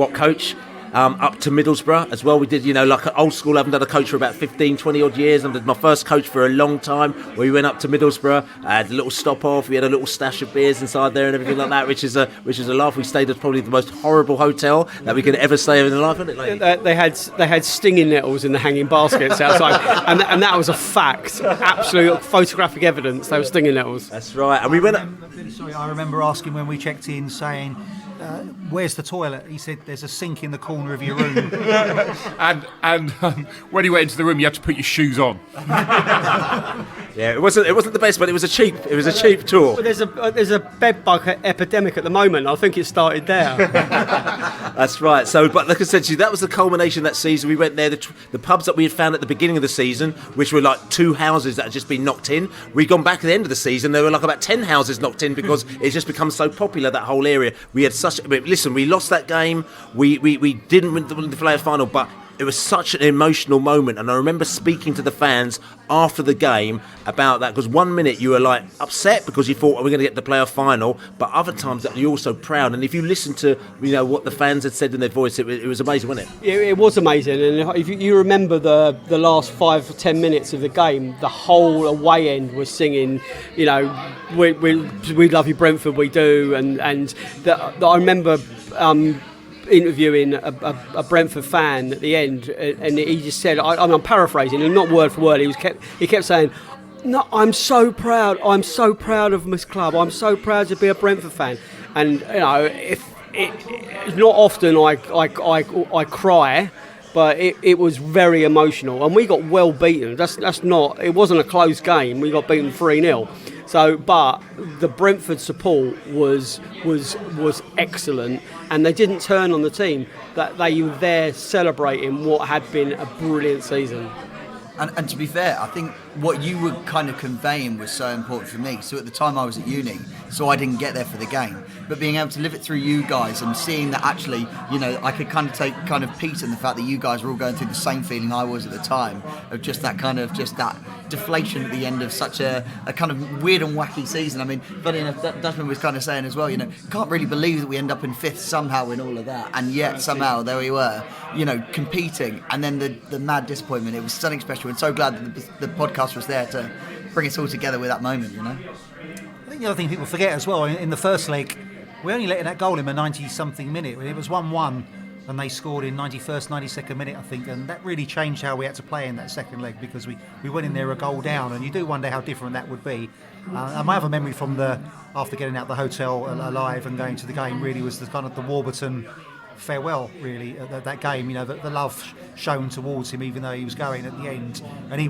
up to Middlesbrough as well. We did, you know, like old school. I haven't done a coach for about 15, 20 odd years. I did my first coach for a long time. We went up to Middlesbrough, had a little stop off. We had a little stash of beers inside there and everything like that, which is a laugh. We stayed at probably the most horrible hotel that we could ever stay in life, wasn't it, lady? They had stinging nettles in the hanging baskets outside, and that was a fact. Absolute photographic evidence. They were stinging nettles. That's right. And we went up. Sorry, I remember asking when we checked in, saying, where's the toilet? He said, there's a sink in the corner of your room. and when you went into the room, you had to put your shoes on. Yeah, it wasn't the best, but it was a cheap tour. But there's a bed bug epidemic at the moment. I think it started there. That's right. So, but like I said to you, that was the culmination of that season. We went there. The pubs that we had found at the beginning of the season, which were like 2 houses that had just been knocked in. We'd gone back at the end of the season. There were like about 10 houses knocked in because it's just become so popular, that whole area. We had listen, we lost that game. We didn't win the playoff final, but it was such an emotional moment, and I remember speaking to the fans after the game about that, because one minute you were like upset because you thought, we're going to get to play a final, but other times that you're also proud. And if you listen to what the fans had said in their voice, it was amazing, wasn't it? It was amazing, and if you remember the last 5 or 10 minutes of the game, the whole away end was singing, we love you Brentford, we do, and I remember interviewing a Brentford fan at the end, and he just said, I'm paraphrasing, and not word for word, he kept saying, "No, I'm so proud of this club. I'm so proud to be a Brentford fan." And if it's not often I cry, but it was very emotional, and we got well beaten. It wasn't a close game. We got beaten 3-0. So, but the Brentford support was excellent, and they didn't turn on the team. That they were there celebrating what had been a brilliant season. And to be fair, I think what you were kind of conveying was so important for me. So at the time I was at uni, so I didn't get there for the game. But being able to live it through you guys and seeing that actually, I could kind of take kind of peace in the fact that you guys were all going through the same feeling I was at the time, of just that deflation at the end of such a kind of weird and wacky season. I mean, funny enough, Dutchman was kind of saying as well, can't really believe that we end up in 5th somehow in all of that, and yet somehow there we were, competing, and then the mad disappointment. It was something special, and so glad that the podcast was there to bring us all together with that moment. I think the other thing people forget as well, in the first leg, we only let in that goal in the 90-something minute. It was 1-1, and they scored in 91st, 92nd minute, I think, and that really changed how we had to play in that second leg, because we went in there a goal down, and you do wonder how different that would be. And my other memory from after getting out the hotel alive and going to the game really was the Warburton farewell, really, at that game. The love shown towards him, even though he was going at the end, and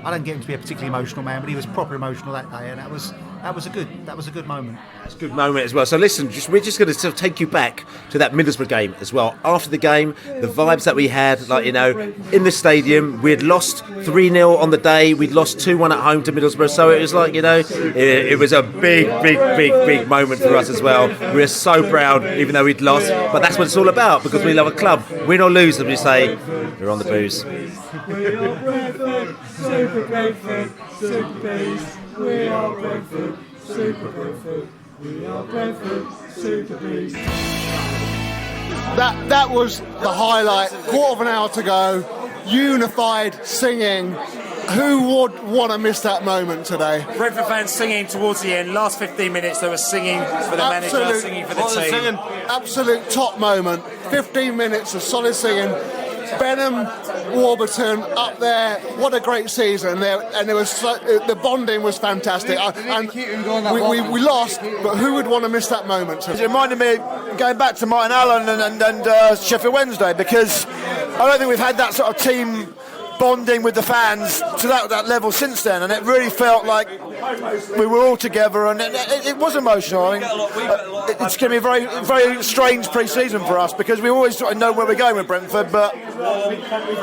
I don't get him to be a particularly emotional man, but he was proper emotional that day, and that was a good moment. It's a good moment as well. So listen, we're just going to sort of take you back to that Middlesbrough game as well. After the game, the vibes that we had, in the stadium, we had lost 3-0 on the day, we'd lost 2-1 at home to Middlesbrough, so it was it was a big moment for us as well. We were so proud, even though we'd lost, but that's what it's all about, because we love a club. Win or lose, as we say, we're on the booze. We are Brentford, Super Brentford, Super Bees. We are Brentford, Super Brentford. We are Brentford, Super Bees. That was the highlight. Quarter of an hour to go. Unified singing. Who would want to miss that moment today? Brentford fans singing towards the end. Last 15 minutes, they were singing for the manager, singing for the team. Absolute top moment. 15 minutes of solid singing. Benham, Warburton up there. What a great season there, and it was the bonding was fantastic. And we lost, but who would want to miss that moment? It reminded me going back to Martin Allen and Sheffield Wednesday, because I don't think we've had that sort of team bonding with the fans to that level since then, and it really felt like we were all together, and it was emotional. I mean, it's going to be a very, very strange pre-season for us, because we always sort of know where we're going with Brentford, but I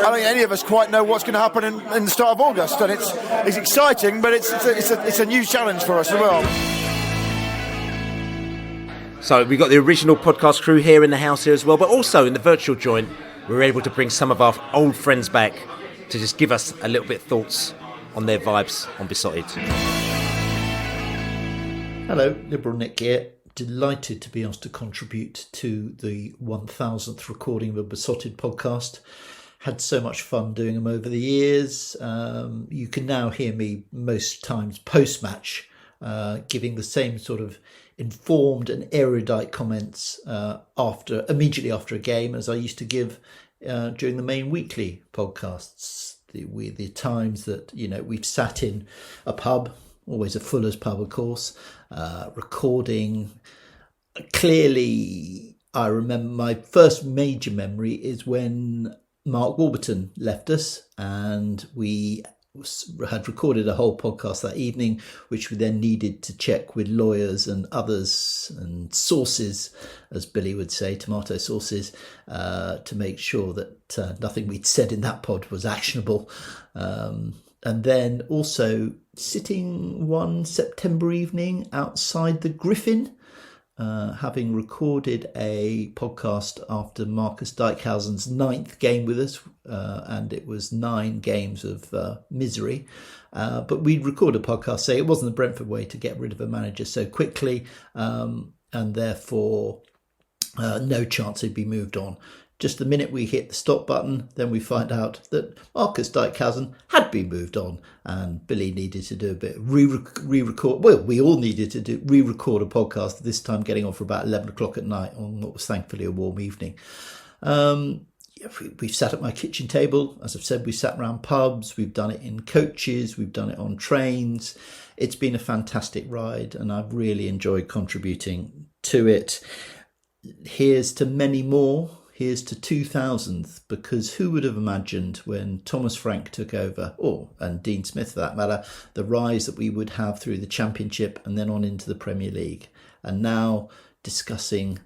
don't think any of us quite know what's going to happen in the start of August, and it's exciting, but it's a new challenge for us as well. So we've got the original podcast crew here in the house here as well, but also in the virtual joint, we were able to bring some of our old friends back to just give us a little bit of thoughts on their vibes on Beesotted. Hello, Liberal Nick here. Delighted to be asked to contribute to the 1000th recording of a Beesotted podcast. Had so much fun doing them over the years. You can now hear me most times post-match giving the same sort of informed and erudite comments immediately after a game as I used to give during the main weekly podcasts. The times that we've sat in a pub, always a Fuller's pub, of course, recording. Clearly, I remember my first major memory is when Mark Warburton left us, and we had recorded a whole podcast that evening, which we then needed to check with lawyers and others and sources, as Billy would say, tomato sources, to make sure that nothing we'd said in that pod was actionable. And then also sitting one September evening outside the Griffin, having recorded a podcast after Marcus Dijkhausen's 9th game with us, and it was 9 games of misery. But we'd record a podcast saying it wasn't the Brentford way to get rid of a manager so quickly, and therefore no chance he'd be moved on. Just the minute we hit the stop button, then we find out that Marcus Dijkhausen had been moved on, and Billy needed to do a bit of re-record. Well, we all needed to re-record a podcast, this time getting on for about 11 o'clock at night on what was thankfully a warm evening. We've sat at my kitchen table. As I've said, we've sat around pubs. We've done it in coaches. We've done it on trains. It's been a fantastic ride, and I've really enjoyed contributing to it. Here's to many more. Here's to 2000th, because who would have imagined when Thomas Frank took over, and Dean Smith for that matter, the rise that we would have through the Championship and then on into the Premier League. And now discussing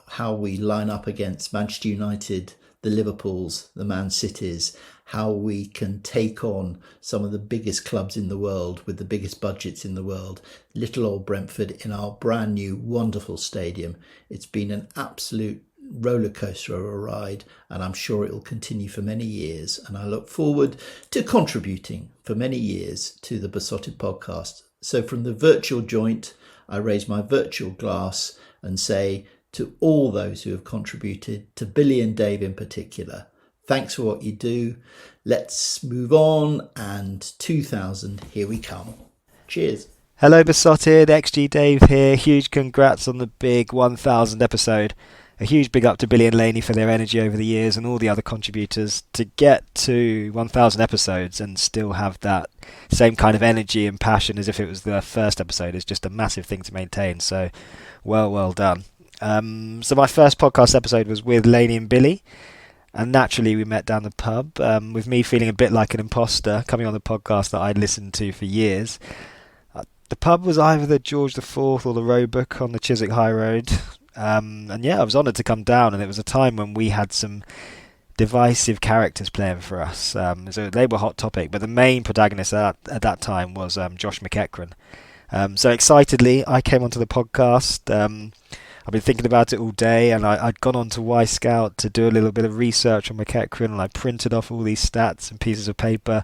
how we line up against Manchester United, the Liverpools, the Man Cities, how we can take on some of the biggest clubs in the world with the biggest budgets in the world. Little old Brentford in our brand new wonderful stadium. It's been an absolute roller coaster of a ride, and I'm sure it will continue for many years, and I look forward to contributing for many years to the Beesotted podcast. So from the virtual joint, I raise my virtual glass and say to all those who have contributed, to Billy and Dave in particular, thanks for what you do. Let's move on, and 2000, here we come. Cheers. Hello Beesotted, XG Dave here. Huge congrats on the big 1000 episode. A huge big up to Billy and Laney for their energy over the years, and all the other contributors. To get to 1000 episodes and still have that same kind of energy and passion as if it was the first episode is just a massive thing to maintain. So well done. So my first podcast episode was with Laney and Billy, and naturally we met down the pub, with me feeling a bit like an imposter coming on the podcast that I'd listened to for years. The pub was either the George IV or the Roebuck on the Chiswick High Road. And yeah, I was honoured to come down, and it was a time when we had some divisive characters playing for us. So they were hot topic, but the main protagonist at that time was Josh McEachran. So excitedly, I came onto the podcast. I've been thinking about it all day, and I'd gone on to Y-Scout to do a little bit of research on McEachran, and I printed off all these stats and pieces of paper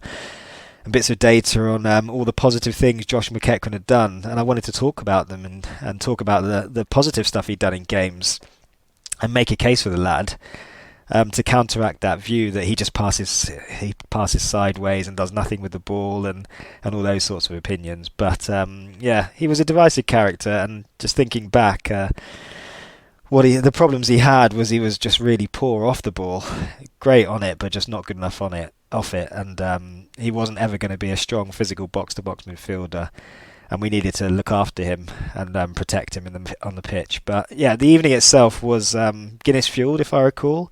and bits of data on all the positive things Josh McEachran had done, and I wanted to talk about them and talk about the positive stuff he'd done in games and make a case for the lad, to counteract that view that he just passes sideways and does nothing with the ball and all those sorts of opinions. But yeah, he was a divisive character, and just thinking back, the problems he had was he was just really poor off the ball, great on it but just not good enough off it, and he wasn't ever going to be a strong physical box-to-box midfielder, and we needed to look after him and protect him on the pitch. But yeah, the evening itself was Guinness fueled, if I recall,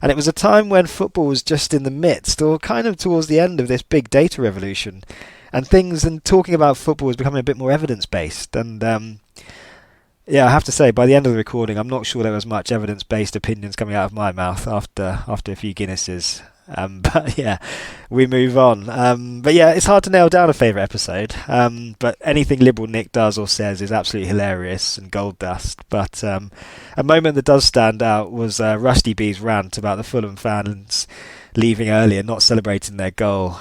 and it was a time when football was just in the midst, or kind of towards the end of this big data revolution, and talking about football was becoming a bit more evidence-based, and yeah, I have to say, by the end of the recording, I'm not sure there was much evidence-based opinions coming out of my mouth after a few Guinnesses. But yeah, we move on. But yeah, it's hard to nail down a favourite episode. But anything Liberal Nick does or says is absolutely hilarious and gold dust. But a moment that does stand out was Rusty B's rant about the Fulham fans leaving early and not celebrating their goal.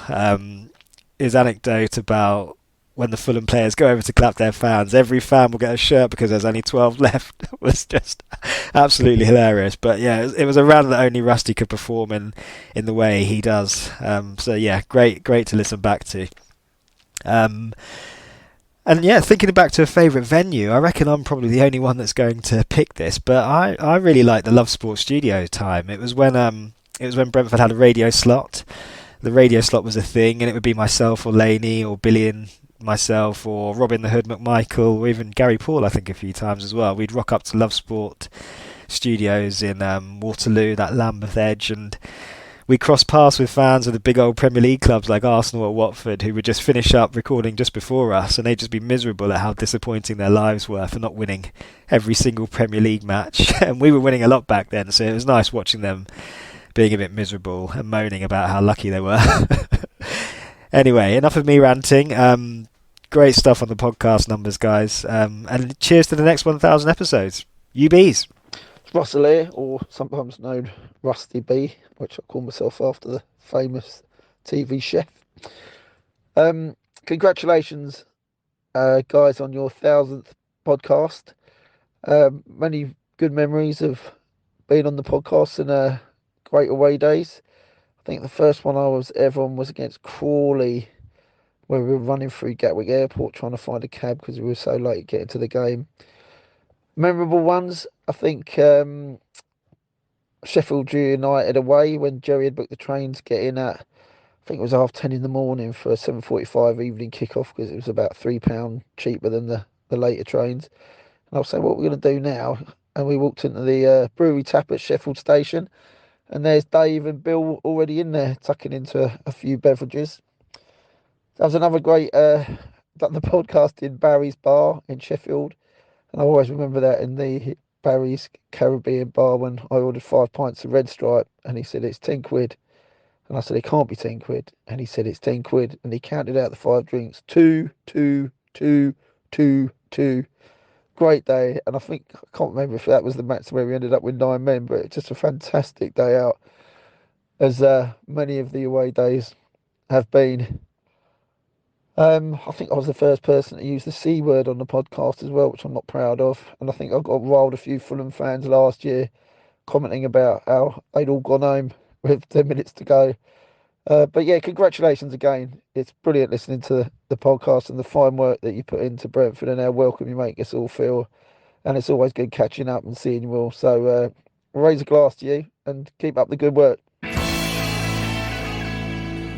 His anecdote about when the Fulham players go over to clap their fans, every fan will get a shirt because there's only 12 left. It was just absolutely hilarious. But yeah, it was a rant that only Rusty could perform in the way he does. So yeah, great to listen back to. And yeah, thinking back to a favourite venue, I reckon I'm probably the only one that's going to pick this, but I really like the Love Sports studio time. It was when Brentford had a radio slot. The radio slot was a thing, and it would be myself or Laney or Billy and myself or Robin the Hood McMichael or even Gary Paul, I think, a few times as well. We'd rock up to Love Sport Studios in Waterloo, that Lambeth edge, and we'd cross paths with fans of the big old Premier League clubs like Arsenal or Watford, who would just finish up recording just before us, and they'd just be miserable at how disappointing their lives were for not winning every single Premier League match. And we were winning a lot back then, so it was nice watching them being a bit miserable and moaning about how lucky they were. Anyway, enough of me ranting. Great stuff on the podcast numbers, guys. And cheers to the next 1,000 episodes. You bees. Russell here, or sometimes known Rusty B, which I call myself after the famous TV chef. Congratulations, guys, on your 1,000th podcast. Many good memories of being on the podcast and great away days. I think the first one I was ever on was against Crawley, where we were running through Gatwick Airport trying to find a cab because we were so late getting to the game. Memorable ones, I think Sheffield United away, when Jerry had booked the train to get in at, I think it was 10:30 in the morning for a 7:45 evening kickoff, because it was about £3 cheaper than the later trains. And I was saying, what are we going to do now? And we walked into the brewery tap at Sheffield Station, and there's Dave and Bill already in there, tucking into a few beverages. That was another great, done the podcast in Barry's Bar in Sheffield. And I always remember that in the Barry's Caribbean bar when I ordered 5 pints of Red Stripe, and he said, it's 10 quid. And I said, it can't be 10 quid. And he said, it's 10 quid. And he counted out the 5 drinks. 2, 2, 2, 2, 2. Great day. And I think, I can't remember if that was the match where we ended up with 9 men, but it's just a fantastic day out, as many of the away days have been. I think I was the first person to use the C word on the podcast as well, which I'm not proud of. And I think I got riled a few Fulham fans last year commenting about how they'd all gone home with 10 minutes to go. But yeah, congratulations again. It's brilliant listening to the podcast and the fine work that you put into Brentford and how welcome you make us all feel. And it's always good catching up and seeing you all. So raise a glass to you and keep up the good work.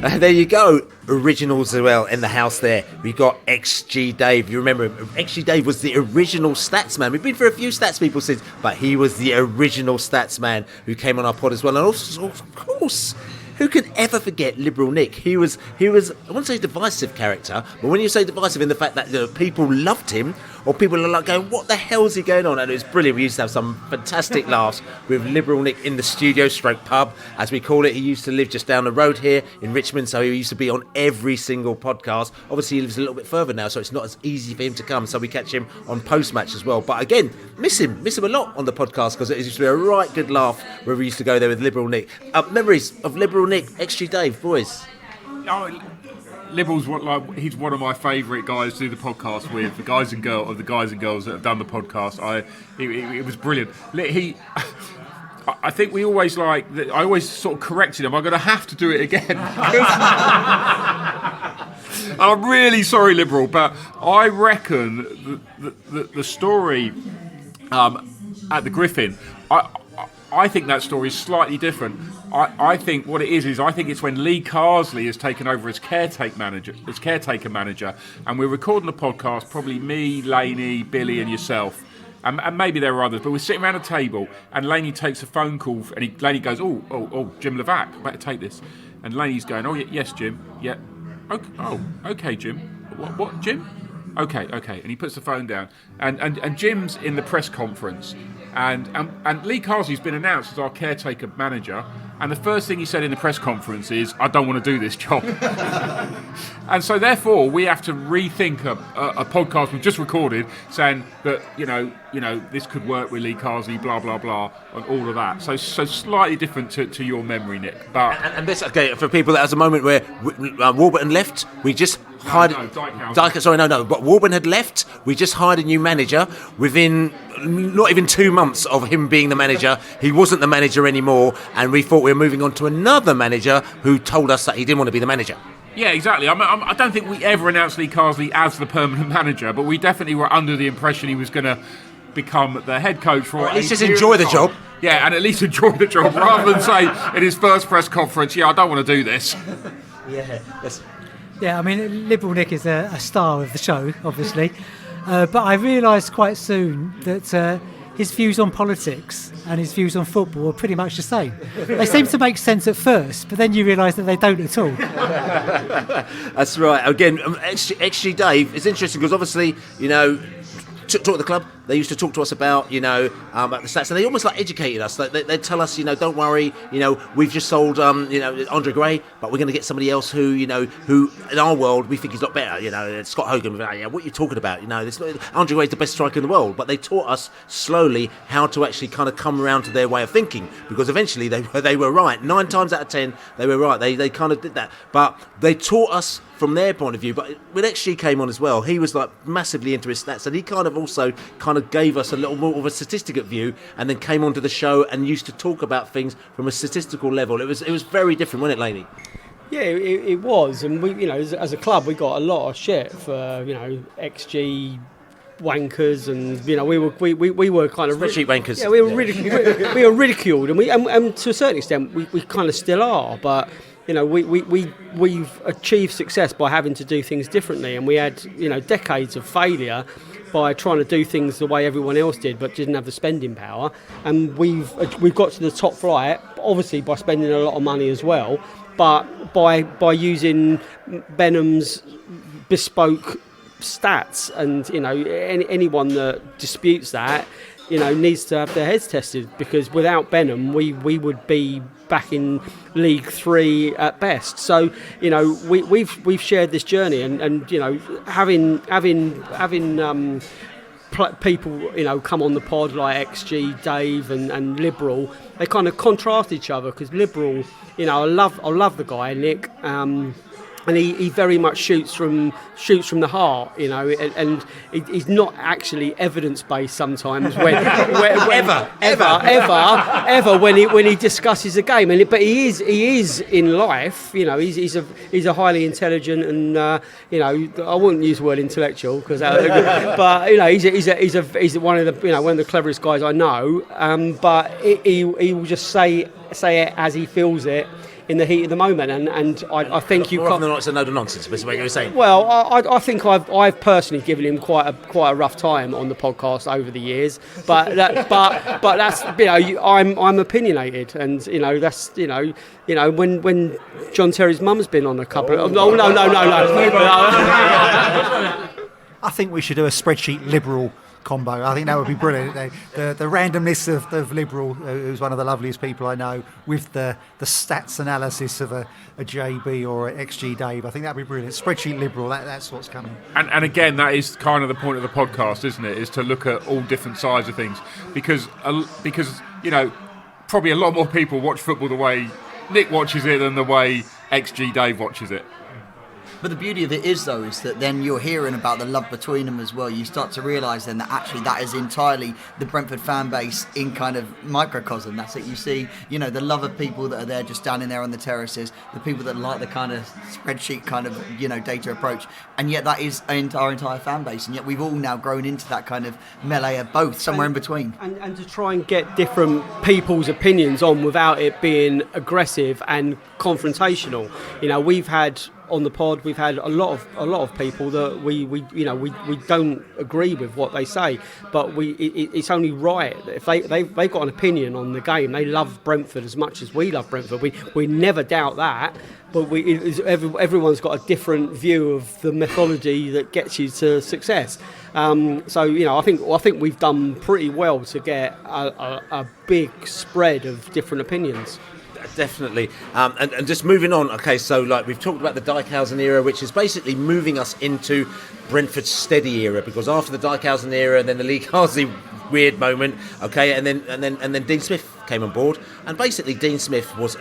There you go, originals as well in the house there. We got XG Dave. You remember him? XG Dave was the original stats man. We've been for a few stats people since, but he was the original stats man who came on our pod as well. And also, of course, who can ever forget Liberal Nick? He was I wouldn't say divisive character, but when you say divisive in the fact that people loved him, or people are like going, what the hell is he going on? And it was brilliant. We used to have some fantastic laughs with Liberal Nick in the studio stroke pub, as we call it. He used to live just down the road here in Richmond, so he used to be on every single podcast. Obviously, he lives a little bit further now, so it's not as easy for him to come, so we catch him on post-match as well. But again, miss him a lot on the podcast, because it used to be a right good laugh where we used to go there with Liberal Nick. Memories of Liberal Nick, XG Dave, boys. Liberal's he's one of my favourite guys to do the podcast with. The guys and girls that have done the podcast. It was brilliant. I think we always I always sort of corrected him. I'm going to have to do it again. I'm really sorry, Liberal, but I reckon the story at the Griffin, I think that story is slightly different. I think what it is I think it's when Lee Carsley has taken over as caretaker manager, and we're recording the podcast, probably me, Laney, Billy, and yourself, and maybe there are others, but we're sitting around a table, and Laney takes a phone call, and Laney goes, oh, Jim Levac, I better take this, and Laney's going, oh yes, Jim, yeah, okay, Jim, what, Jim? Okay, and he puts the phone down, and Jim's in the press conference, and Lee Carsley's been announced as our caretaker manager, and the first thing he said in the press conference is, I don't want to do this job. And so therefore we have to rethink a podcast we've just recorded, saying that this could work with Lee Carsley, blah blah blah, and all of that. So slightly different to your memory, Nick. But and this, okay, for people, that was a moment where Warburton left. We just hired. But Warburton had left. We just hired a new manager. Within not even 2 months of him being the manager, he wasn't the manager anymore, and we thought we were moving on to another manager who told us that he didn't want to be the manager. Yeah, exactly. I don't think we ever announced Lee Carsley as the permanent manager, but we definitely were under the impression he was going to become the head coach for. Or at least just enjoy the job. Yeah, and at least enjoy the job, rather than say in his first press conference, I don't want to do this. Yeah, I mean, Liberal Nick is a star of the show, obviously, but I realised quite soon that his views on politics and his views on football are pretty much the same. They seem to make sense at first, but then you realise that they don't at all. That's right. Again, XG Dave, it's interesting because obviously, talk to the club. They used to talk to us about, about the stats, and they almost like educated us. They'd tell us, don't worry, we've just sold, Andre Gray, but we're going to get somebody else who in our world we think is a lot better. Scott Hogan, what are you talking about? Andre Gray's the best striker in the world. But they taught us slowly how to actually kind of come around to their way of thinking, because eventually they were right. 9 times out of 10, they were right. They kind of did that, but they taught us from their point of view. But when XG came on as well, he was like massively into his stats, and he kind of also gave us a little more of a statistical view, and then came onto the show and used to talk about things from a statistical level. It was very different, wasn't it, Laney? Yeah, it was, and we, as a club, we got a lot of shit for XG wankers, and we were kind of spreadsheet wankers. Yeah, we were ridiculed, and to a certain extent we kind of still are, but. We've achieved success by having to do things differently, and we had decades of failure by trying to do things the way everyone else did, but didn't have the spending power. And we've got to the top flight, obviously by spending a lot of money as well, but by using Benham's bespoke stats, and anyone that disputes that needs to have their heads tested, because without Benham we would be back in League 3 at best. So we've shared this journey, and having people come on the pod like XG, Dave, and Liberal, they kind of contrast each other, because Liberal, I love the guy Nick. And he very much shoots from the heart, and he's not actually evidence based sometimes when ever when he discusses a game, but he is in life. He's a highly intelligent, and I wouldn't use the word intellectual, because but he's one of the cleverest guys I know. But he will just say it as he feels it, in the heat of the moment, and I think you more often than not, it's a load of nonsense. That's what you were saying. Well, I think I've personally given him quite a rough time on the podcast over the years, but that's I'm opinionated, and that's when John Terry's mum's been on a couple of no. I think we should do a spreadsheet Liberal combo. I think that would be brilliant. The randomness of Liberal, who's one of the loveliest people I know, with the stats analysis of a JB or a XG Dave. I think that'd be brilliant. Spreadsheet Liberal, that's what's coming. And again, that is kind of the point of the podcast, isn't it? Is to look at all different sides of things, because probably a lot more people watch football the way Nick watches it than the way XG Dave watches it. But the beauty of it is, though, is that then you're hearing about the love between them as well. You start to realise then that actually that is entirely the Brentford fan base in kind of microcosm. That's it. You see, the love of people that are there just standing there on the terraces, the people that like the kind of spreadsheet kind of, data approach. And yet that is our entire fan base. And yet we've all now grown into that kind of melee of both, somewhere in between. And to try and get different people's opinions on without it being aggressive and confrontational. We've had... On the pod, we've had a lot of people that we don't agree with what they say, but it's only right if they've got an opinion on the game. They love Brentford as much as we love Brentford. We never doubt that, but everyone's got a different view of the methodology that gets you to success. I think we've done pretty well to get a big spread of different opinions. Definitely. And just moving on, okay, so we've talked about the Dijkhuizen era, which is basically moving us into Brentford's steady era, because after the Dijkhuizen era and then the Lee Carsley weird moment, okay, and then Dean Smith came on board, and basically Dean Smith was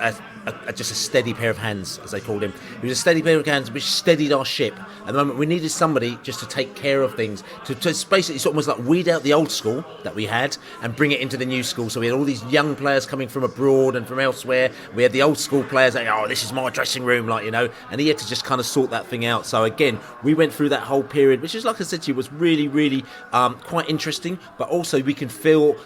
just a steady pair of hands, as they called him. He was a steady pair of hands which steadied our ship. At the moment, we needed somebody just to take care of things, to basically sort of almost like weed out the old school that we had and bring it into the new school. So we had all these young players coming from abroad and from elsewhere. We had the old school players saying, "Oh, this is my dressing room," and he had to just kind of sort that thing out. So again, we went through that whole period, which is, like I said to you, was really, really quite interesting, but also we can feel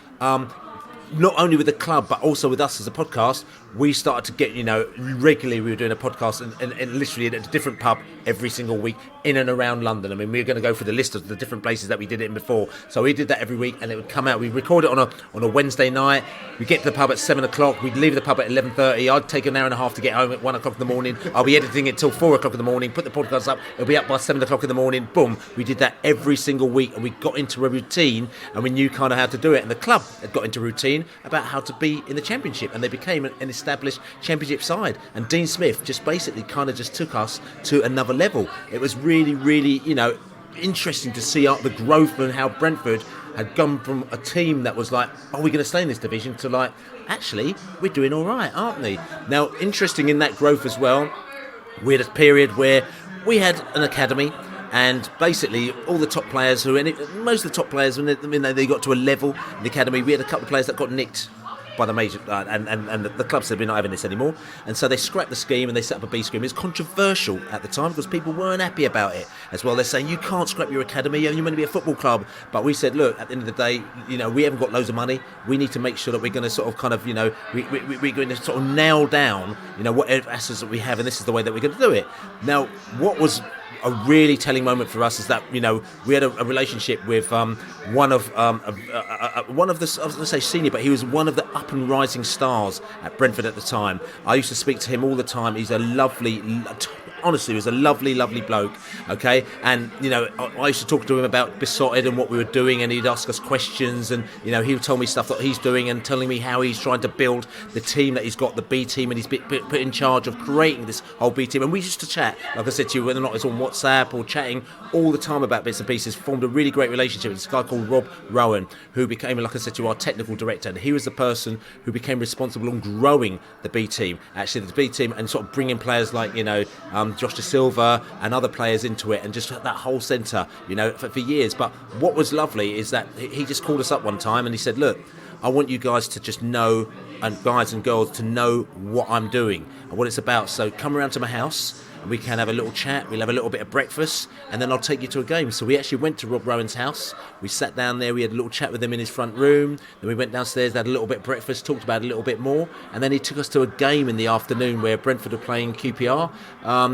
not only with the club but also with us as a podcast, we started to get, regularly we were doing a podcast and literally at a different pub every single week in and around London. I mean, we were going to go through the list of the different places that we did it in before. So we did that every week, and it would come out. We record it on a Wednesday night. We get to the pub at 7 o'clock. We'd leave the pub at 11:30. I'd take an hour and a half to get home at 1 o'clock in the morning. I'll be editing it till 4 o'clock in the morning, put the podcast up. It'll be up by 7 o'clock in the morning. Boom. We did that every single week, and we got into a routine, and we knew kind of how to do it. And the club had got into a routine about how to be in the Championship, and they became an established Championship side. And Dean Smith just basically kind of just took us to another level. It was really, really, interesting to see the growth and how Brentford had gone from a team that was like, are we going to stay in this division, to like, actually, we're doing all right, aren't we? Now, interesting in that growth as well, we had a period where we had an academy, and basically all the top players most of the top players, when they got to a level in the academy, we had a couple of players that got nicked by the major, and the club said we're not having this anymore, and so they scrapped the scheme and they set up a B scheme. It was controversial at the time because people weren't happy about it as well. They're saying you can't scrap your academy, you're meant to be a football club. But we said, look, at the end of the day, we haven't got loads of money. We need to make sure that we're going to sort of kind of, we're going to sort of nail down, what assets that we have, and this is the way that we're going to do it. Now, what was a really telling moment for us is that we had a relationship with one of the, I was going to say senior, but he was one of the up and rising stars at Brentford at the time. I used to speak to him all the time. He's a lovely, honestly, he was a lovely bloke. Okay, and I used to talk to him about Beesotted and what we were doing, and he'd ask us questions, and he would tell me stuff that he's doing and telling me how he's trying to build the team that he's got, the B team, and he's put in charge of creating this whole B team. And we used to chat, like I said to you, whether or not it's on WhatsApp or chatting all the time about bits and pieces. Formed a really great relationship with this guy called Rob Rowan, who became, like I said to you, our technical director, and he was the person who became responsible on growing the B team, actually the B team, and sort of bringing players like Josh De Silva and other players into it, and just that whole centre, for years. But what was lovely is that he just called us up one time and he said, look, I want you guys to just know, and guys and girls to know what I'm doing and what it's about. So come around to my house, and we can have a little chat, we'll have a little bit of breakfast, and then I'll take you to a game. So we actually went to Rob Rowan's house, we sat down there, we had a little chat with him in his front room, then we went downstairs, had a little bit of breakfast, talked about it a little bit more, and then he took us to a game in the afternoon where Brentford were playing QPR,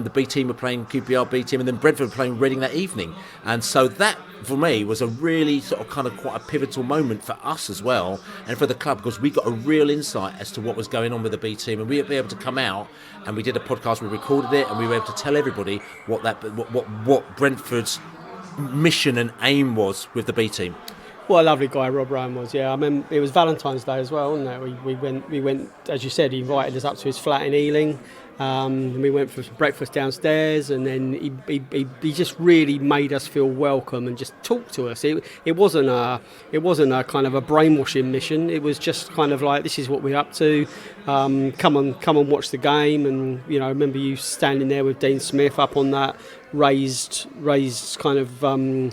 the B team were playing QPR B team, and then Brentford were playing Reading that evening. And so that, for me, was a really sort of kind of quite a pivotal moment for us as well, and for the club, because we got a real insight as to what was going on with the B team, and we were able to come out, and we did a podcast, we recorded it, and we were able to tell everybody what Brentford's mission and aim was with the B team. What a lovely guy Rob Rowan was. Yeah, I mean, it was Valentine's Day as well, wasn't it? We went, as you said, he invited us up to his flat in Ealing. And we went for some breakfast downstairs, and then he just really made us feel welcome and just talked to us. It wasn't a kind of a brainwashing mission. It was just kind of like, this is what we're up to. Come and watch the game. And I remember you standing there with Dean Smith up on that raised kind of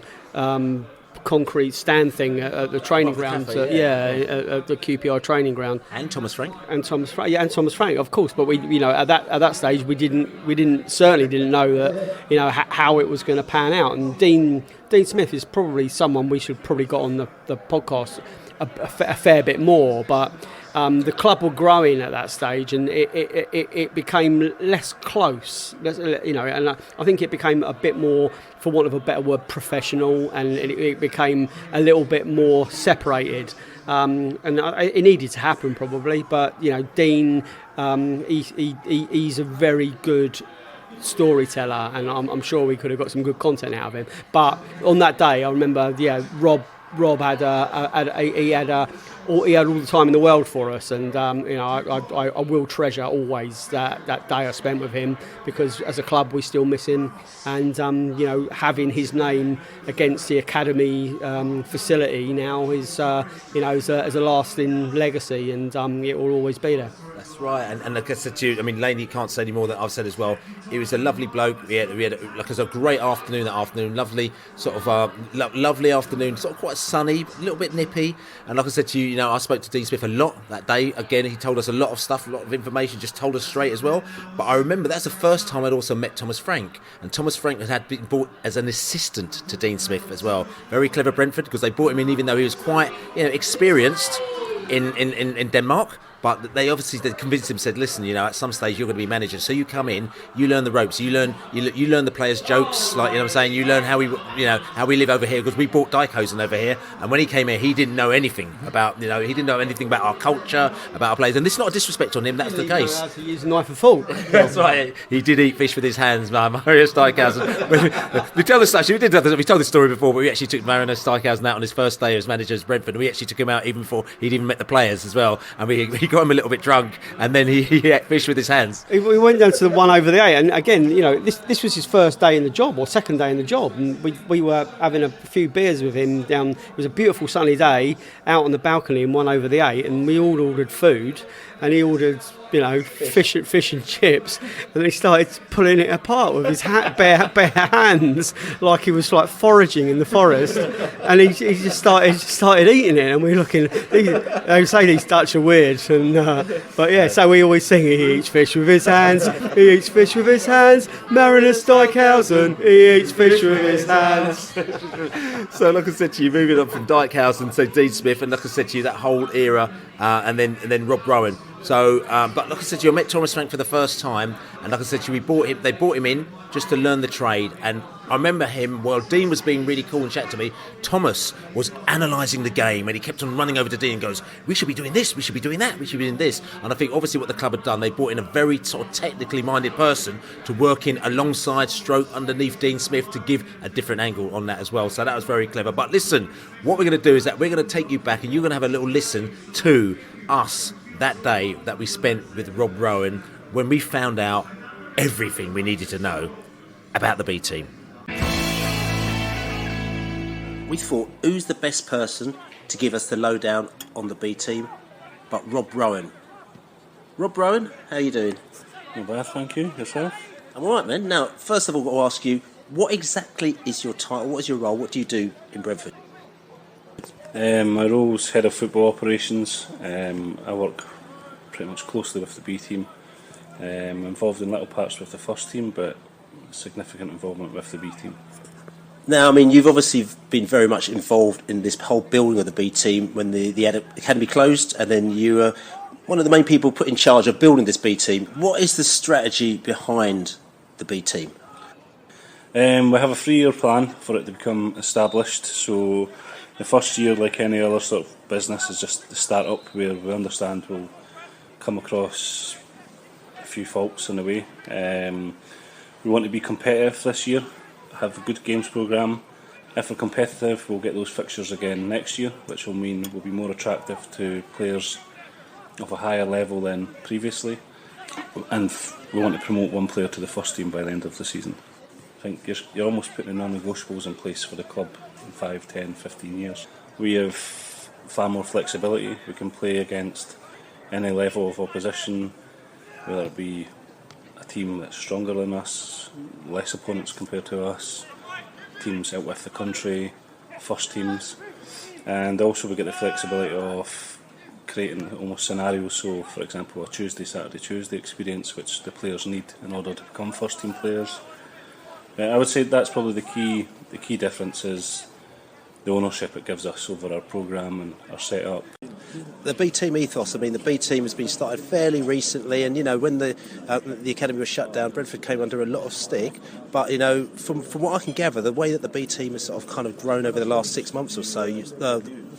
concrete stand thing at the training ground, cafe, at the QPR training ground, and Thomas Frank, and Thomas Frank, of course. But we, at that stage, we certainly didn't know that, how it was going to pan out. And Dean Smith is probably someone we should probably got on the podcast a fair bit more, but. The club were growing at that stage, and it became less close, and I think it became a bit more, for want of a better word, professional, and it became a little bit more separated. And it needed to happen probably, but Dean, he's a very good storyteller, and I'm sure we could have got some good content out of him. But on that day, I remember, Rob had all the time in the world for us, and I will treasure always that day I spent with him, because as a club we still miss him, and having his name against the academy facility now is as a lasting legacy, and it will always be there. That's right, and like I said to you, I mean, Laney can't say any more than I've said as well. He was a lovely bloke. We had like, it was a great afternoon that afternoon. Lovely sort of lovely afternoon, sort of quite sunny, a little bit nippy. And like I said to you, I spoke to Dean Smith a lot that day. Again, he told us a lot of stuff, a lot of information, just told us straight as well. But I remember that's the first time I'd also met Thomas Frank, and Thomas Frank had been brought as an assistant to Dean Smith as well. Very clever Brentford, because they brought him in even though he was quite experienced in Denmark. But they convinced him, said, listen, at some stage you're going to be manager, so you come in, you learn the ropes, you learn the players' jokes, like, what I'm saying, you learn how we live over here, because we bought Dijkhuizen over here, and when he came here, he didn't know anything about, he didn't know anything about our culture, about our players, and this is not a disrespect on him, that's the case. He used a knife and fork. That's right. He did eat fish with his hands, Marius Dijkhuizen. We told this story before, but we actually took Marius Dijkhuizen out on his first day as manager at Brentford, and we actually took him out even before he'd even met the players as well, and we got him a little bit drunk, and then he ate fish with his hands. We went down to the one over the 8, and again, this was his first day in the job, or second day in the job, and we were having a few beers with him down. It was a beautiful sunny day out on the balcony in one over the 8, and we all ordered food, and he ordered fish and chips, and he started pulling it apart with his bare hands, like he was like foraging in the forest, and he just started eating it, and we're looking. They say these Dutch are weird, and but yeah, so we always sing, he eats fish with his hands, he eats fish with his hands, Marius Dijkhuizen, he eats fish with his hands. So like I said to you, moving on from Dijkhuizen to Dean Smith, and like I said to you, that whole era, and then Rob Rowan. So, but like I said to you, I met Thomas Frank for the first time, and like I said to you, they brought him in just to learn the trade, and I remember him, while Dean was being really cool and chatting to me, Thomas was analysing the game, and he kept on running over to Dean and goes, we should be doing this, we should be doing that, we should be doing this. And I think obviously what the club had done, they brought in a very sort of technically minded person to work in alongside, stroke underneath Dean Smith, to give a different angle on that as well. So that was very clever. But listen, what we're going to do is that we're going to take you back, and you're going to have a little listen to us that day that we spent with Rob Rowan, when we found out everything we needed to know about the B team. We thought, who's the best person to give us the lowdown on the B team but Rob Rowan? Rob Rowan, how are you doing? Not bad, thank you. Yourself? I'm all right, man. Now, first of all, I'll ask you, what exactly is your title? What is your role? What do you do in Brentford? My role's head of football operations. I work pretty much closely with the B team. I'm involved in little parts with the first team, but significant involvement with the B team. Now, I mean, you've obviously been very much involved in this whole building of the B team when the academy closed, and then you were one of the main people put in charge of building this B team. What is the strategy behind the B team? We have a 3-year plan for it to become established. So the first year, like any other sort of business, is just the start up, where we understand we'll come across a few faults in the way. We want to be competitive this year, have a good games programme. If we're competitive, we'll get those fixtures again next year, which will mean we'll be more attractive to players of a higher level than previously. And we want to promote one player to the first team by the end of the season. I think you're almost putting the non-negotiables in place for the club in 5, 10, 15 years. We have far more flexibility. We can play against any level of opposition, whether it be a team that's stronger than us, less opponents compared to us, teams out with the country, first teams, and also we get the flexibility of creating almost scenarios. So, for example, a Saturday experience, which the players need in order to become first team players. I would say that's probably the key difference is the ownership it gives us over our programme and our setup. The B team ethos, I mean, the B team has been started fairly recently, and when the academy was shut down, Brentford came under a lot of stick. But from what I can gather, the way that the B team has sort of kind of grown over the last 6 months or so,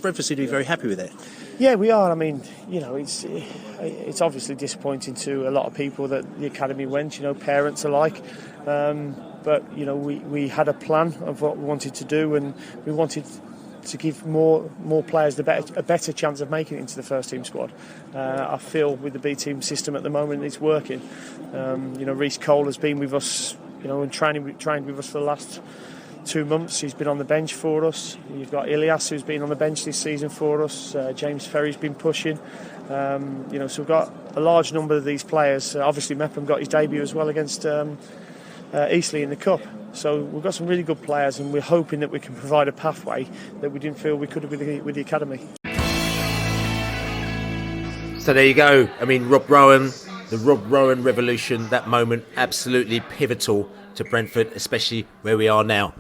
Brentford seem to be very happy with it. Yeah, we are. I mean, it's obviously disappointing to a lot of people that the academy went, parents alike. But we had a plan of what we wanted to do, and we wanted to give more players a better chance of making it into the first team squad. I feel with the B team system at the moment, it's working. Reece Cole has been with us, and trained with us for the last 2 months. He's been on the bench for us. You've got Ilias, who's been on the bench this season for us. James Ferry's been pushing. So we've got a large number of these players. Obviously, Mepham got his debut as well against Eastleigh in the Cup. So we've got some really good players, and we're hoping that we can provide a pathway that we didn't feel we could with the academy. So there you go. I mean, Rob Rowan, the Rob Rowan revolution, that moment, absolutely pivotal to Brentford, especially where we are now.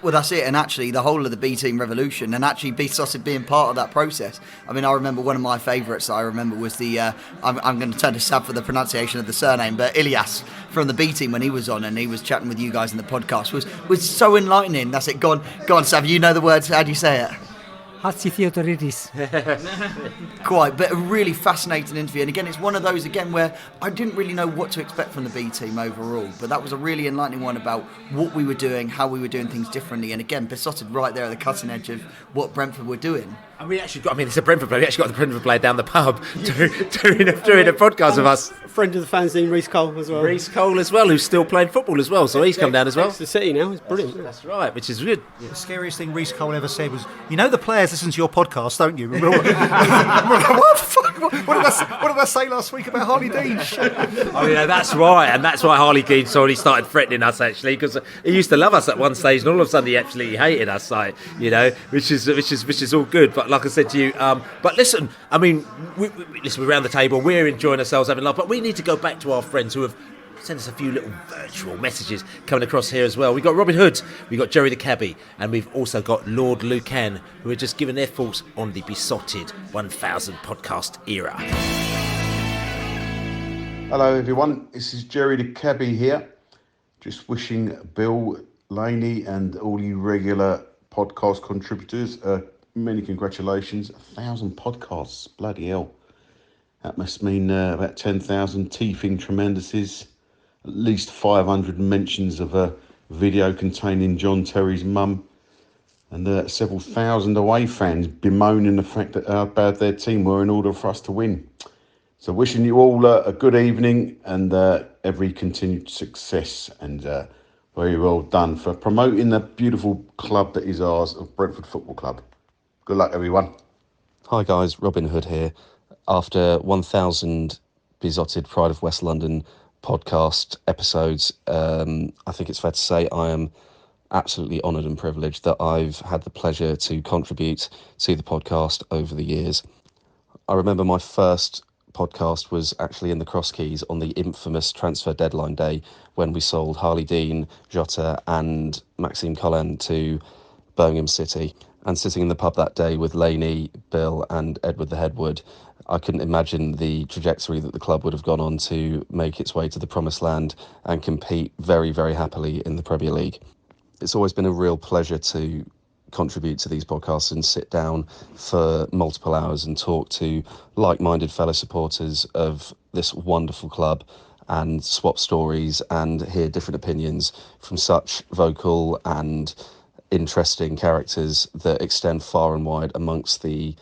Well, that's it, and actually the whole of the B team revolution, and actually Beesotted being part of that process. I mean, I remember one of my favourites. I remember was the I'm going to turn to Sab for the pronunciation of the surname, but Ilias from the B team when he was on and he was chatting with you guys in the podcast was so enlightening. That's it. Go on, Sab. You know the words. How do you say it? Hatsi Theodoridis. Quite, but a really fascinating interview. And again, it's one of those again where I didn't really know what to expect from the B team overall, but that was a really enlightening one about what we were doing, how we were doing things differently, and again, Beesotted right there at the cutting edge of what Brentford were doing. And we actually got, it's a Brentford player. We actually got the Brentford player down the pub doing a podcast with us. Friend of the fanzine, Reece Cole as well. Reece Cole as well, who's still playing football as well, so he's come down as well. It's the City now, it's brilliant. That's right, which is good. The scariest thing Reece Cole ever said was, "You know the players listen to your podcast, don't you?" What the fuck? What did I say last week about Harley Dean? Oh yeah, that's right, and that's why Harley Dean already started threatening us actually, because he used to love us at one stage, and all of a sudden he absolutely hated us, like, you know, which is all good. But like I said to you, but listen, I mean, we're around the table, we're enjoying ourselves, having love, but we need to go back to our friends who have sent us a few little virtual messages coming across here as well. We've got Robin Hood, we've got Jerry the Cabbie, and we've also got Lord Lucan, who are just giving their thoughts on the Beesotted 1000 podcast era. Hello everyone, this is Jerry the Cabbie here. Just wishing Bill, Laney and all you regular podcast contributors many congratulations. 1,000 podcasts, bloody hell. That must mean about 10,000 teething tremenduses, at least 500 mentions of a video containing John Terry's mum, and several thousand away fans bemoaning the fact that how bad their team were in order for us to win. So wishing you all a good evening and every continued success, and very well done for promoting the beautiful club that is ours of Brentford Football Club. Good luck, everyone. Hi guys, Robin Hood here. After 1,000 Beesotted Pride of West London podcast episodes, I think it's fair to say I am absolutely honoured and privileged that I've had the pleasure to contribute to the podcast over the years. I remember my first podcast was actually in the Cross Keys on the infamous transfer deadline day when we sold Harley Dean, Jota and Maxime Collin to Birmingham City. And sitting in the pub that day with Laney, Bill and Edward the Headwood, I couldn't imagine the trajectory that the club would have gone on to make its way to the promised land and compete very, very happily in the Premier League. It's always been a real pleasure to contribute to these podcasts and sit down for multiple hours and talk to like-minded fellow supporters of this wonderful club and swap stories and hear different opinions from such vocal and interesting characters that extend far and wide amongst the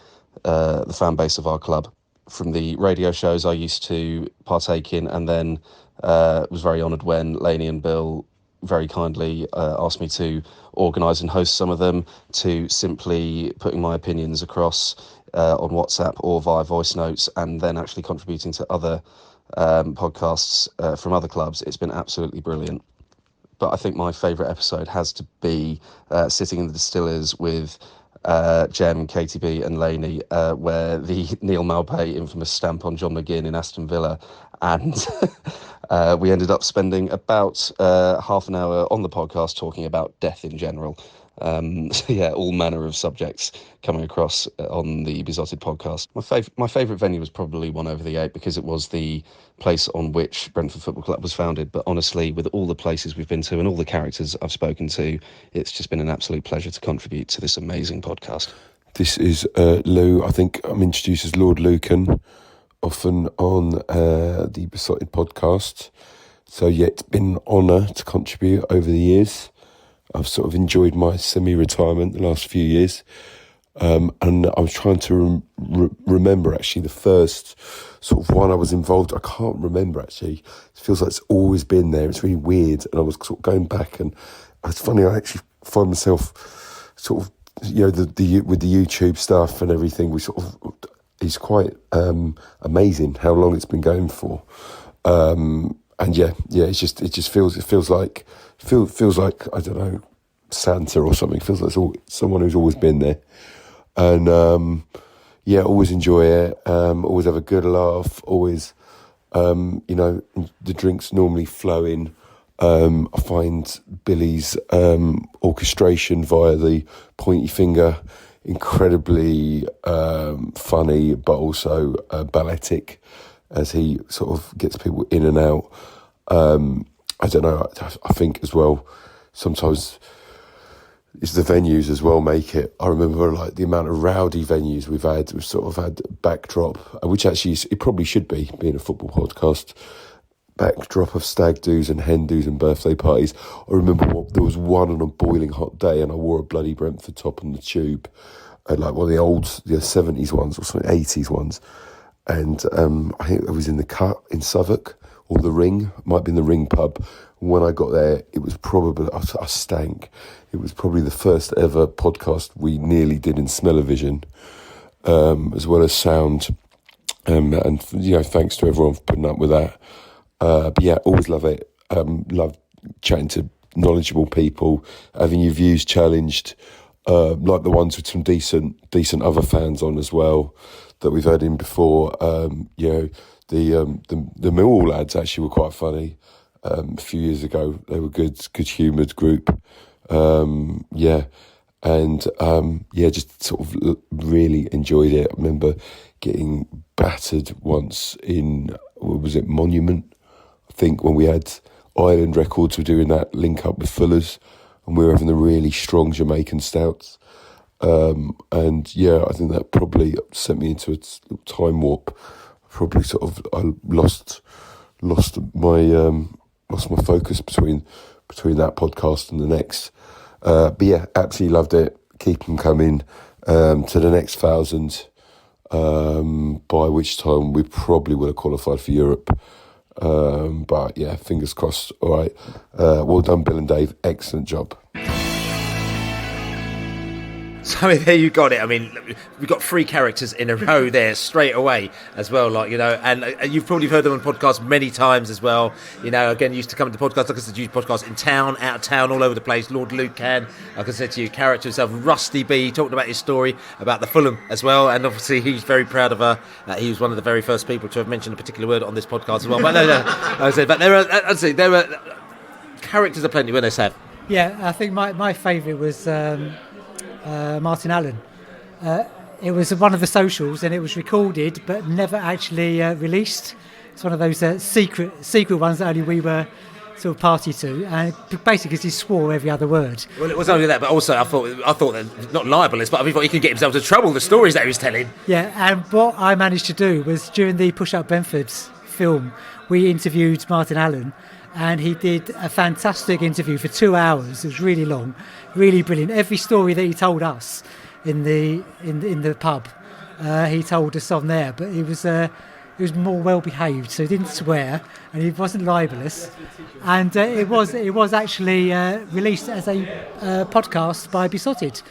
fan base of our club. From the radio shows I used to partake in, and then was very honoured when Laney and Bill very kindly asked me to organise and host some of them, to simply putting my opinions across on WhatsApp or via voice notes, and then actually contributing to other podcasts from other clubs. It's been absolutely brilliant. But I think my favourite episode has to be sitting in the Distillers with Jem, KTB and Laney, where the Neil Maupay infamous stamp on John McGinn in Aston Villa, and we ended up spending about half an hour on the podcast talking about death in general. So yeah, all manner of subjects coming across on the Beesotted podcast. My favourite venue was probably 1/8 because it was the place on which Brentford Football Club was founded. But honestly, with all the places we've been to and all the characters I've spoken to, it's just been an absolute pleasure to contribute to this amazing podcast. This is Lou. I think I'm introduced as Lord Lucan, often on the Beesotted podcast. So yeah, it's been an honour to contribute over the years. I've sort of enjoyed my semi-retirement the last few years. And I was trying to remember actually the first sort of one I was involved. I can't remember actually. It feels like it's always been there. It's really weird. And I was sort of going back, and it's funny, I actually find myself sort of, you know, the with the YouTube stuff and everything, we sort of, it's quite amazing how long it's been going for. And yeah, it just feels like I don't know, Santa or something. It feels like it's someone who's always been there, and yeah, always enjoy it. Always have a good laugh. Always, you know, the drinks normally flow in I find Billy's orchestration via the pointy finger incredibly funny, but also balletic, as he sort of gets people in and out. I don't know, I think as well, sometimes it's the venues as well make it. I remember like the amount of rowdy venues we've sort of had backdrop, which actually it probably should be, being a football podcast, backdrop of stag do's and hen do's and birthday parties. I remember there was one on a boiling hot day and I wore a bloody Brentford top on the tube, like one of the old 70s ones or something, 80s ones. And I think it was in the Cut in Southwark, or the Ring, it might have been the Ring pub. When I got there, it was probably, I stank. It was probably the first ever podcast we nearly did in smell-o-vision, as well as sound. And, thanks to everyone for putting up with that. But yeah, always love it. Love chatting to knowledgeable people, having your views challenged, like the ones with some decent other fans on as well that we've had in before. The Millwall lads actually were quite funny a few years ago. They were good humoured group. Just sort of really enjoyed it. I remember getting battered once in, what was it, Monument? I think when we had Island Records were doing that link up with Fuller's, and we were having the really strong Jamaican stouts. I think that probably sent me into a time warp. Probably sort of I lost my focus between that podcast and the next. But yeah, absolutely loved it. Keep them coming to the next 1,000. By which time we probably would have qualified for Europe. But yeah, fingers crossed. All right. Well done, Bill and Dave. Excellent job. So there you got it. I mean, we've got 3 characters in a row there straight away as well, and you've probably heard them on podcasts many times as well. Again, used to come to the podcast, like I said, you podcast in town, out of town, all over the place. Lord Lucan, like I said to you, character himself, Rusty B, talking about his story about the Fulham as well, and obviously he's very proud of her. He was one of the very first people to have mentioned a particular word on this podcast as well. But there were characters aplenty when they said. Yeah, I think my favourite was Martin Allen. It was one of the socials and it was recorded but never actually released. It's one of those secret ones that only we were sort of party to, and basically because he swore every other word. Well, it was only that, but also I thought that, not libelous, but I thought he could get himself into trouble, the stories that he was telling. Yeah, and what I managed to do was during the Push Up Brentford film, we interviewed Martin Allen, and he did a fantastic interview for 2 hours. It was really long, really brilliant. Every story that he told us in the pub, he told us on there. But he was more well behaved, so he didn't swear, and he wasn't libelous. And it was actually released as a podcast by Beesotted.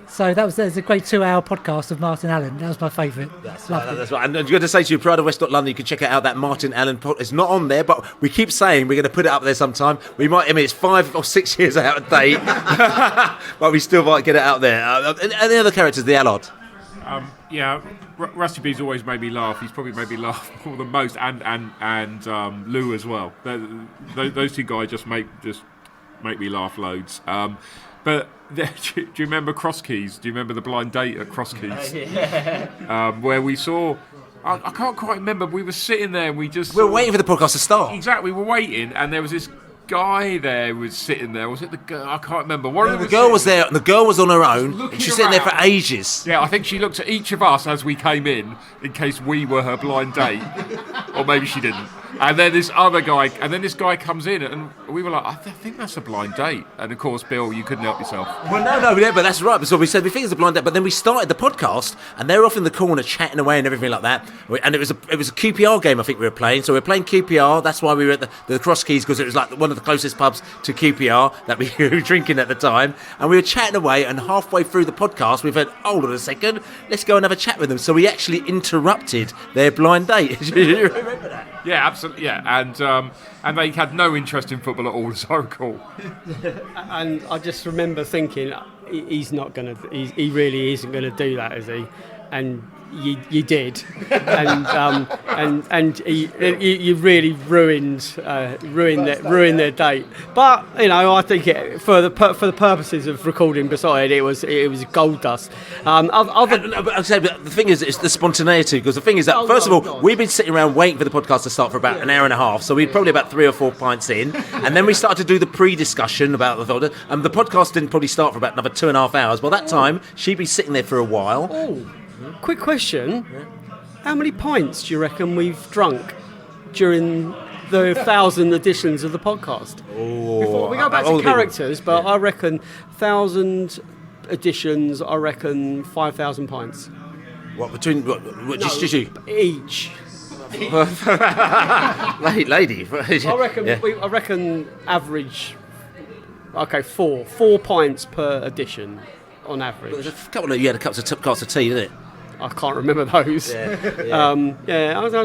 So that was a great 2-hour podcast of Martin Allen. That was my favourite. That's right. And I'm going to say to you, Pride of West London, you can check it out. That Martin Allen podcast. It's not on there, but we keep saying we're going to put it up there sometime. We might. I mean, it's 5 or 6 years out of date, but we still might get it out there. And the other characters, the Allard. Rusty B's always made me laugh. He's probably made me laugh more than most, and Lou as well. Those 2 guys just make me laugh loads. But do you remember Cross Keys? Do you remember the blind date at Cross Keys? Yeah. Where we saw, I can't quite remember. We were sitting there and we were waiting for the podcast to start. Exactly, we were waiting, and there was this guy there who was sitting there. Was it the girl? I can't remember. The girl was there, and the girl was on her own, and she was sitting there for ages. Yeah, I think she looked at each of us as we came in case we were her blind date. Or maybe she didn't. And then this guy comes in, and we were like, I think that's a blind date. And of course, Bill, you couldn't help yourself. Well, no, but that's right. So we said we think it's a blind date, but then we started the podcast, and they're off in the corner chatting away and everything like that. And it was a QPR game, I think we were playing. So we were playing QPR. That's why we were at the Cross Keys, because it was like one of the closest pubs to QPR that we were drinking at the time. And we were chatting away, and halfway through the podcast, we've heard, hold on a second, let's go and have a chat with them. So we actually interrupted their blind date. Do you remember that? Yeah, absolutely. Yeah, and they had no interest in football at all, as I recall. And I just remember thinking, he really isn't going to do that, is he? and you did, and you really ruined their date. But I think for the purposes of recording Beesotted, it was gold dust. But the thing is, it's the spontaneity, because the thing is that first of all, we've been sitting around waiting for the podcast to start for about an hour and a half, so we're probably about 3 or 4 pints in, and then we started to do the pre-discussion about the folder, and the podcast didn't probably start for about another 2.5 hours. By that time, she'd be sitting there for a while. Quick question. How many pints do you reckon we've drunk during the 1,000 editions of the podcast? Before we go back to characters, but I reckon 1,000 editions, I reckon 5,000 pints. What, between... just you? Each. Lady. I reckon average... Okay, 4 pints per edition on average. There's a couple of... You had a couple of tea, didn't it? I can't remember those.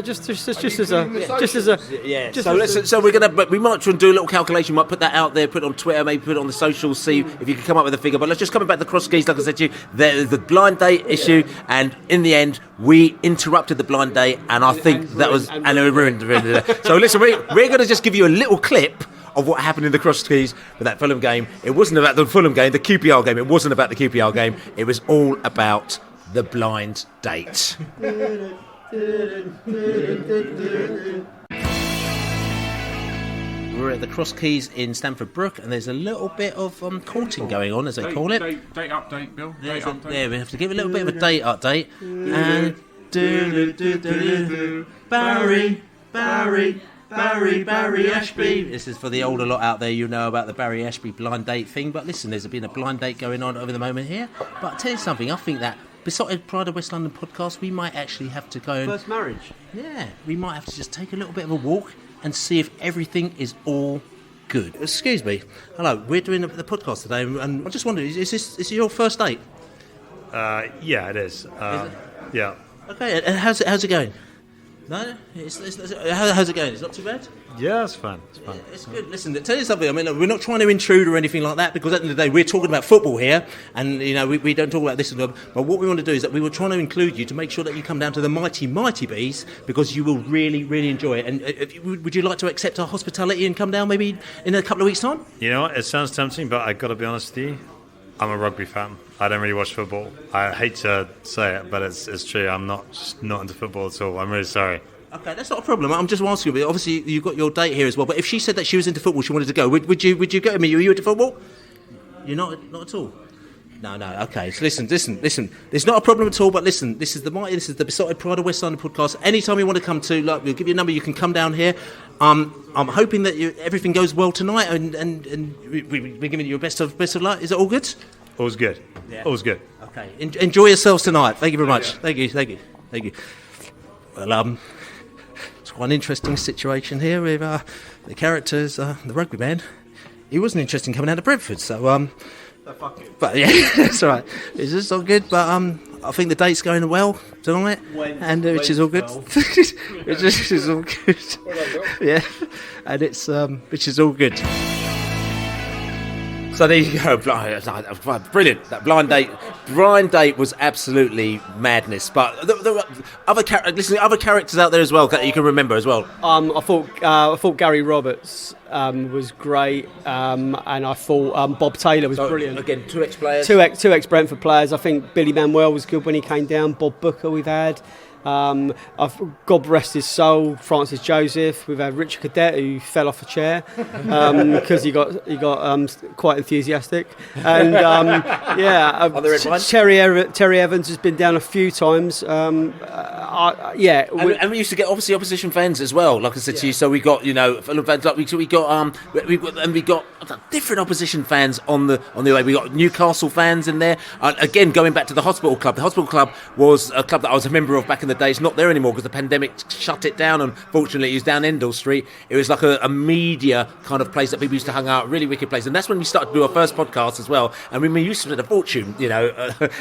Just as a. So we're gonna. But we might try and do a little calculation. We might put that out there, put it on Twitter, maybe put it on the socials, see if you can come up with a figure. But let's just come back to the cross keys. Like I said to you, there's the blind date issue, and in the end, we interrupted the blind date, and I think that was and it ruined it. So listen, we're going to just give you a little clip of what happened in the cross keys with that Fulham game. It wasn't about the Fulham game, the QPR game. It wasn't about the QPR game. It was all about the blind date. We're at the Cross Keys in Stamford Brook, and there's a little bit of courting going on, as they call it. Date update, Bill. Date update. Yeah, we have to give a little bit of a date update. And Barry Ashby. This is for the older lot out there. You know about the Barry Ashby blind date thing. But listen, there's been a blind date going on over the moment here. But I'll tell you something. I think that Beesotted Pride of West London podcast, we might actually have to go and... First marriage. Yeah, we might have to just take a little bit of a walk and see if everything is all good. Excuse me. Hello, we're doing the podcast today, and I just wondered, is this your first date? Yeah, it is. Yeah. Okay, and how's it going? No? How's it going? It's not too bad? Yeah, it's fun. It's fun. It's good. Listen, tell you something. I mean, look, we're not trying to intrude or anything like that, because at the end of the day, we're talking about football here, and we don't talk about this and that. But what we want to do is that we were trying to include you to make sure that you come down to the mighty Bees, because you will really, really enjoy it. And would you like to accept our hospitality and come down maybe in a couple of weeks' time? You know what? It sounds tempting, but I got to be honest with you. I'm a rugby fan. I don't really watch football. I hate to say it, but it's true. I'm not into football at all. I'm really sorry. Okay, that's not a problem. I'm just asking you. Obviously, you've got your date here as well. But if she said that she was into football, she wanted to go, would you go with me? Are you into football? You're not at all. No. Okay. So listen. It's not a problem at all. But listen, this is the Beesotted Pride of West London podcast. Anytime you want to come to, like, we'll give you a number. You can come down here. I'm hoping that everything goes well tonight, and we're giving you your best of luck. Is it all good? All's good. Yeah. All's good. Okay. Enjoy yourselves tonight. Thank you very much. Thank you. Well, it's quite an interesting situation here with the characters, the rugby man. He wasn't interested in coming out of Brentford, so but yeah, that's all right. It's just all good, but I think the date's going well tonight, which is all good. Which is all good. Yeah, and it's which is all good. So there you go, brilliant. That blind date was absolutely madness. But the other characters out there as well that you can remember as well. I thought Gary Roberts was great, and I thought Bob Taylor was brilliant. Again, two ex-players. Two ex-Brentford players. I think Billy Manuel was good when he came down. Bob Booker we've had. God rest his soul, Francis Joseph. We've had Richard Cadet, who fell off a chair because he got quite enthusiastic. And Terry Evans has been down a few times. And we used to get obviously opposition fans as well. Like I said to you, so we got fans. Like we got different opposition fans on the way. We got Newcastle fans in there. Again, going back to the Hospital Club. The Hospital Club was a club that I was a member of back in the day. It's not there anymore because the pandemic shut it down. Unfortunately, it was down Endell Street. It was like a media kind of place that people used to hang out. Really wicked place. And that's when we started to do our first podcast as well. And we used to spend a fortune.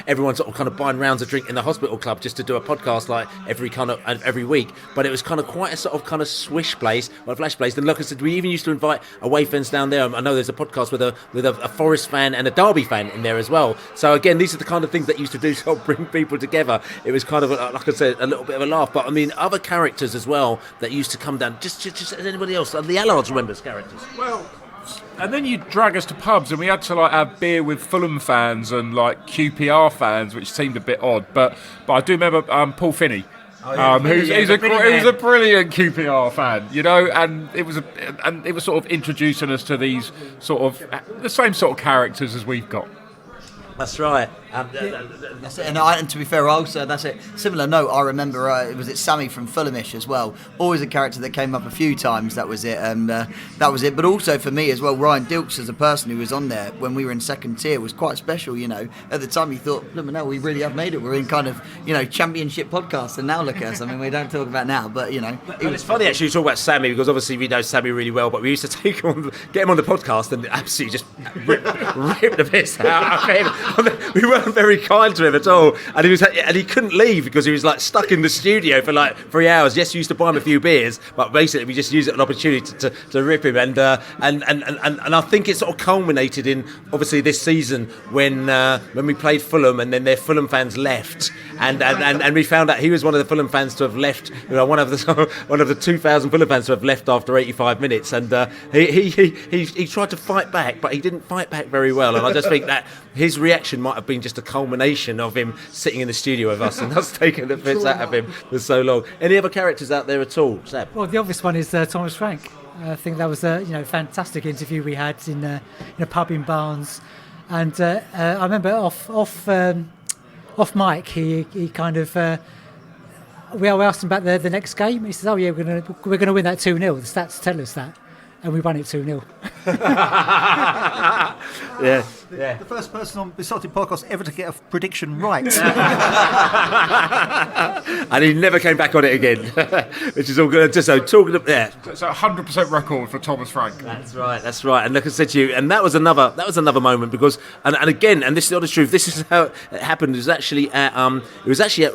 Everyone sort of kind of buying rounds of drink in the Hospital Club just to do a podcast. Like every week, but it was kind of quite a sort of kind of swish place, or a flash place. And like I said, we even used to invite away fans down there. I know there's a podcast with a Forest fan and a Derby fan in there as well. So again, these are the kind of things that used to do sort of bring people together. It was kind of, like I said, a little bit of a laugh. But I mean, other characters as well that used to come down. Just as anybody else, the Allards remembers characters. Well, and then you drag us to pubs, and we had to like have beer with Fulham fans and like QPR fans, which seemed a bit odd. But I do remember Paul Finney. Who's a brilliant QPR fan, you know, and it was sort of introducing us to these sort of the same sort of characters as we've got. That's right. That's it. And to be fair, also that's it. Similar note, I remember was it Sammy from Fulhamish as well. Always a character that came up a few times. That was it. That was it. But also for me as well, Ryan Dilks as a person who was on there when we were in second tier was quite special. You know, at the time you thought, no, we really have made it. We're in kind of championship podcast, and now look at us. I mean, we don't talk about now, but it's funny actually to talk about Sammy because obviously we know Sammy really well, but we used to get him on the podcast and absolutely just rip the piss out of him. We weren't very kind to him at all, and he couldn't leave because he was like stuck in the studio for like 3 hours. Yes, we used to buy him a few beers, but basically we just used it as an opportunity to rip him. And I think it sort of culminated in obviously this season when we played Fulham, and then their Fulham fans left, and we found out he was one of the Fulham fans to have left. One of the 2,000 Fulham fans to have left after 85 minutes, and he tried to fight back, but he didn't fight back very well. And I just think that his reaction might have been just a culmination of him sitting in the studio with us and us taking the piss out of him for so long. Any other characters out there at all, Seb? Well, the obvious one is Thomas Frank. I think that was a fantastic interview we had in a pub in Barnes, and I remember off mic he kind of we asked him about the next game. He says, "Oh yeah, we're gonna win that 2-0. The stats tell us that." And we won it 2-0. Yeah. The first person on Beesotted podcast ever to get a prediction right. And he never came back on it again, which is all good. So talking of it's a 100% record for Thomas Frank. That's right. And like I said to you, and that was another moment because, and again, and this is the honest truth. This is how it happened. It was actually at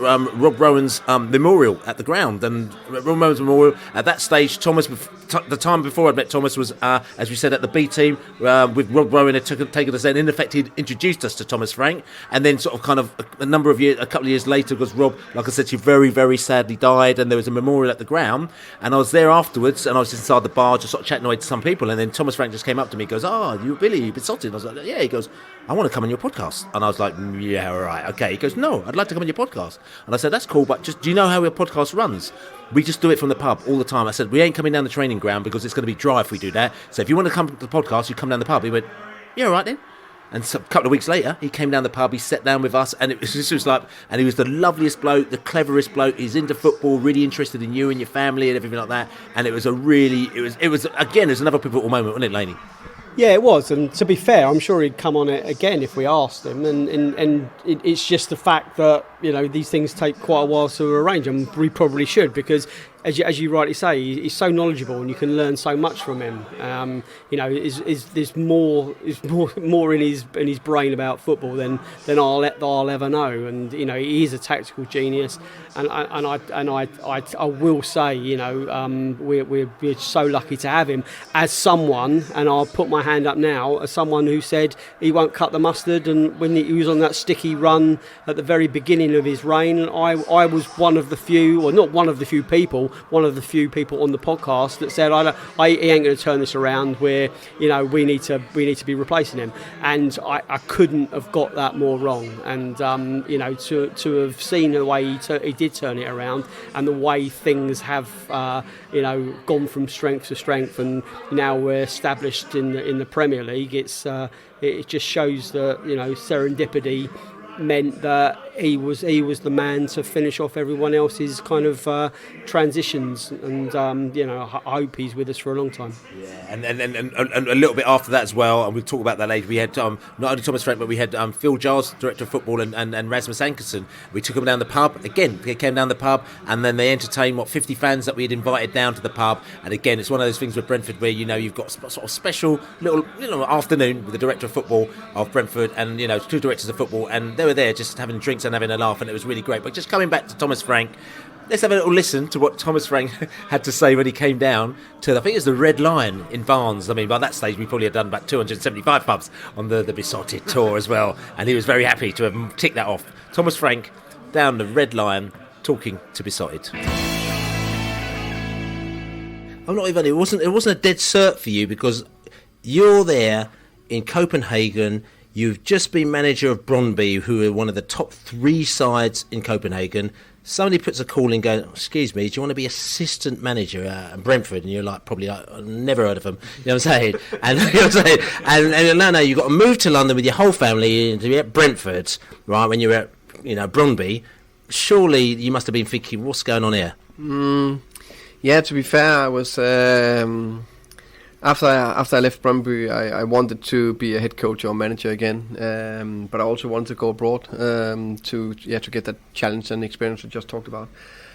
Rob Rowan's memorial at the ground, and Rob Rowan's memorial at that stage. Thomas, the time before I met Thomas was, as we said, at the B team with Rob Rowan had taken us in. In effect, he'd introduced us to Thomas Frank, and then sort of kind of a couple of years later, because Rob, like I said, he very, very sadly died, and there was a memorial at the ground, and I was there afterwards, and I was inside the bar just sort of chatting away to some people, and then Thomas Frank just came up to me, goes, "You Billy, you've been Beesotted." I was like, "Yeah." He goes, "I want to come on your podcast," and I was like, "Yeah, all right, okay." He goes, "No, I'd like to come on your podcast," and I said, "That's cool, but just do you know how your podcast runs? We just do it from the pub all the time." I said, "We ain't coming down the training ground because it's going to be dry if we do that. So if you want to come to the podcast, you come down the pub." He went, "Yeah, all right then." And so a couple of weeks later, he came down the pub, he sat down with us, and and he was the loveliest bloke, the cleverest bloke. He's into football, really interested in you and your family and everything like that. And it was another pivotal moment, wasn't it, Laney? Yeah, it was, and to be fair, I'm sure he'd come on it again if we asked him. And it's just the fact that these things take quite a while to arrange, and we probably should, because as you rightly say, he's so knowledgeable, and you can learn so much from him. There's more in his brain about football than I'll ever know, and he is a tactical genius, and I will say, we're so lucky to have him as someone, and I'll put my hand up now as someone who said he won't cut the mustard, and when he was on that sticky run at the very beginning of his reign, I was one of the few, or not one of the few people on the podcast that said, he ain't going to turn this around. Where we need to be replacing him, and I couldn't have got that more wrong. And to have seen the way he did turn it around, and the way things have gone from strength to strength, and now we're established in the Premier League. It just shows that serendipity meant that he was the man to finish off everyone else's kind of transitions, and I hope he's with us for a long time. Yeah, and a little bit after that as well, and we'll talk about that later. We had not only Thomas Frank, but we had Phil Giles, director of football, and Rasmus Ankerson. We took them down the pub again. They came down the pub, and then they entertained 50 fans that we had invited down to the pub. And again, it's one of those things with Brentford where you've got sort of special little afternoon with the director of football of Brentford and two directors of football, and they were there just having drinks and having a laugh, and it was really great. But just coming back to Thomas Frank, Let's have a little listen to what Thomas Frank had to say when he came down to, I think it was the Red Lion in Barnes. I mean, by that stage, we probably had done about 275 pubs on the Beesotted tour as well. And he was very happy to have ticked that off. Thomas Frank down the Red Lion talking to Beesotted. I'm not even. It wasn't a dead cert for you because you're there in Copenhagen. You've just been manager of Brøndby, who are one of the top 3 sides in Copenhagen. Somebody puts a call in going, excuse me, do you want to be assistant manager at Brentford? And you're like, probably, I've never heard of them. You know what I'm saying? And, you know what I'm saying? And no, you've got to move to London with your whole family to be at Brentford, right, when you're at, Brøndby. Surely you must have been thinking, what's going on here? Yeah, to be fair, I was... After I left Brøndby, I wanted to be a head coach or manager again, but I also wanted to go abroad to get that challenge and experience we just talked about.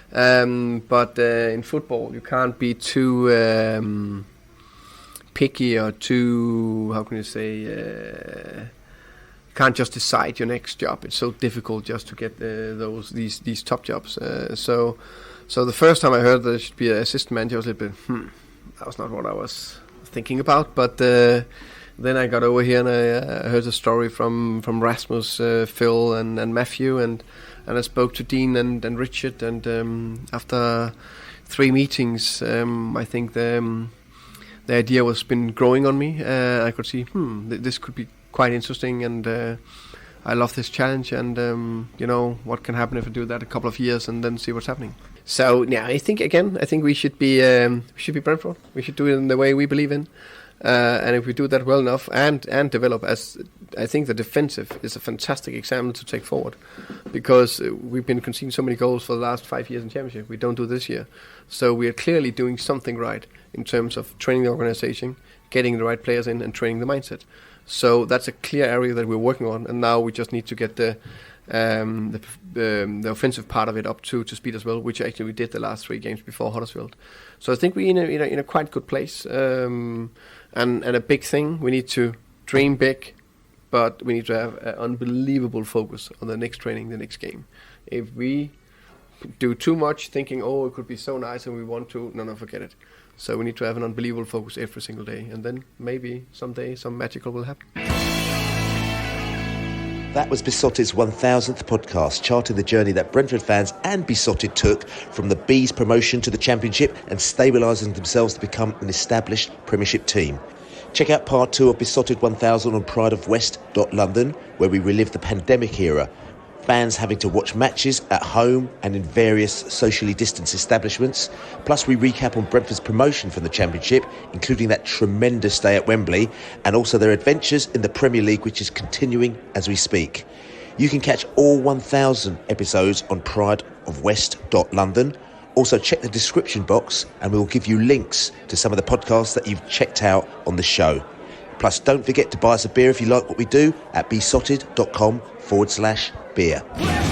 But in football, you can't be too picky or too, how can you say, you can't just decide your next job. It's so difficult just to get these top jobs. So the first time I heard that I should be an assistant manager, I was a little bit, that was not what I was thinking about, but then I got over here and I heard a story from Rasmus, Phil and Matthew, and I spoke to Dean and Richard, and after 3 meetings, I think the idea was been growing on me. I could see this could be quite interesting, and I love this challenge, and what can happen if I do that a couple of years and then see what's happening. So yeah, I think we should be Brentford. We should do it in the way we believe in, and if we do that well enough and develop, as I think the defensive is a fantastic example to take forward, because we've been conceding so many goals for the last 5 years in Championship. We don't do this year, so we are clearly doing something right in terms of training the organisation, getting the right players in, and training the mindset. So that's a clear area that we're working on, and now we just need to get the offensive part of it up to speed as well, which actually we did the last 3 games before Huddersfield. So I think we're in a quite good place, and a big thing, we need to dream big, but we need to have an unbelievable focus on the next training, the next game. If we do too much thinking, it could be so nice and we want to, no, forget it. So we need to have an unbelievable focus every single day, and then maybe someday some magical will happen. That was Beesotted's 1000th podcast, charting the journey that Brentford fans and Beesotted took from the Bees promotion to the Championship and stabilising themselves to become an established Premiership team. Check out part 2 of Beesotted 1000 on prideofwest.london, where we relive the pandemic era, fans having to watch matches at home and in various socially distanced establishments. Plus we recap on Brentford's promotion from the Championship, including that tremendous day at Wembley, and also their adventures in the Premier League, which is continuing as we speak. You can catch all 1000 episodes on prideofwest.london. Also check the description box and we'll give you links to some of the podcasts that you've checked out on the show. Plus don't forget to buy us a beer if you like what we do at beesotted.com/beer.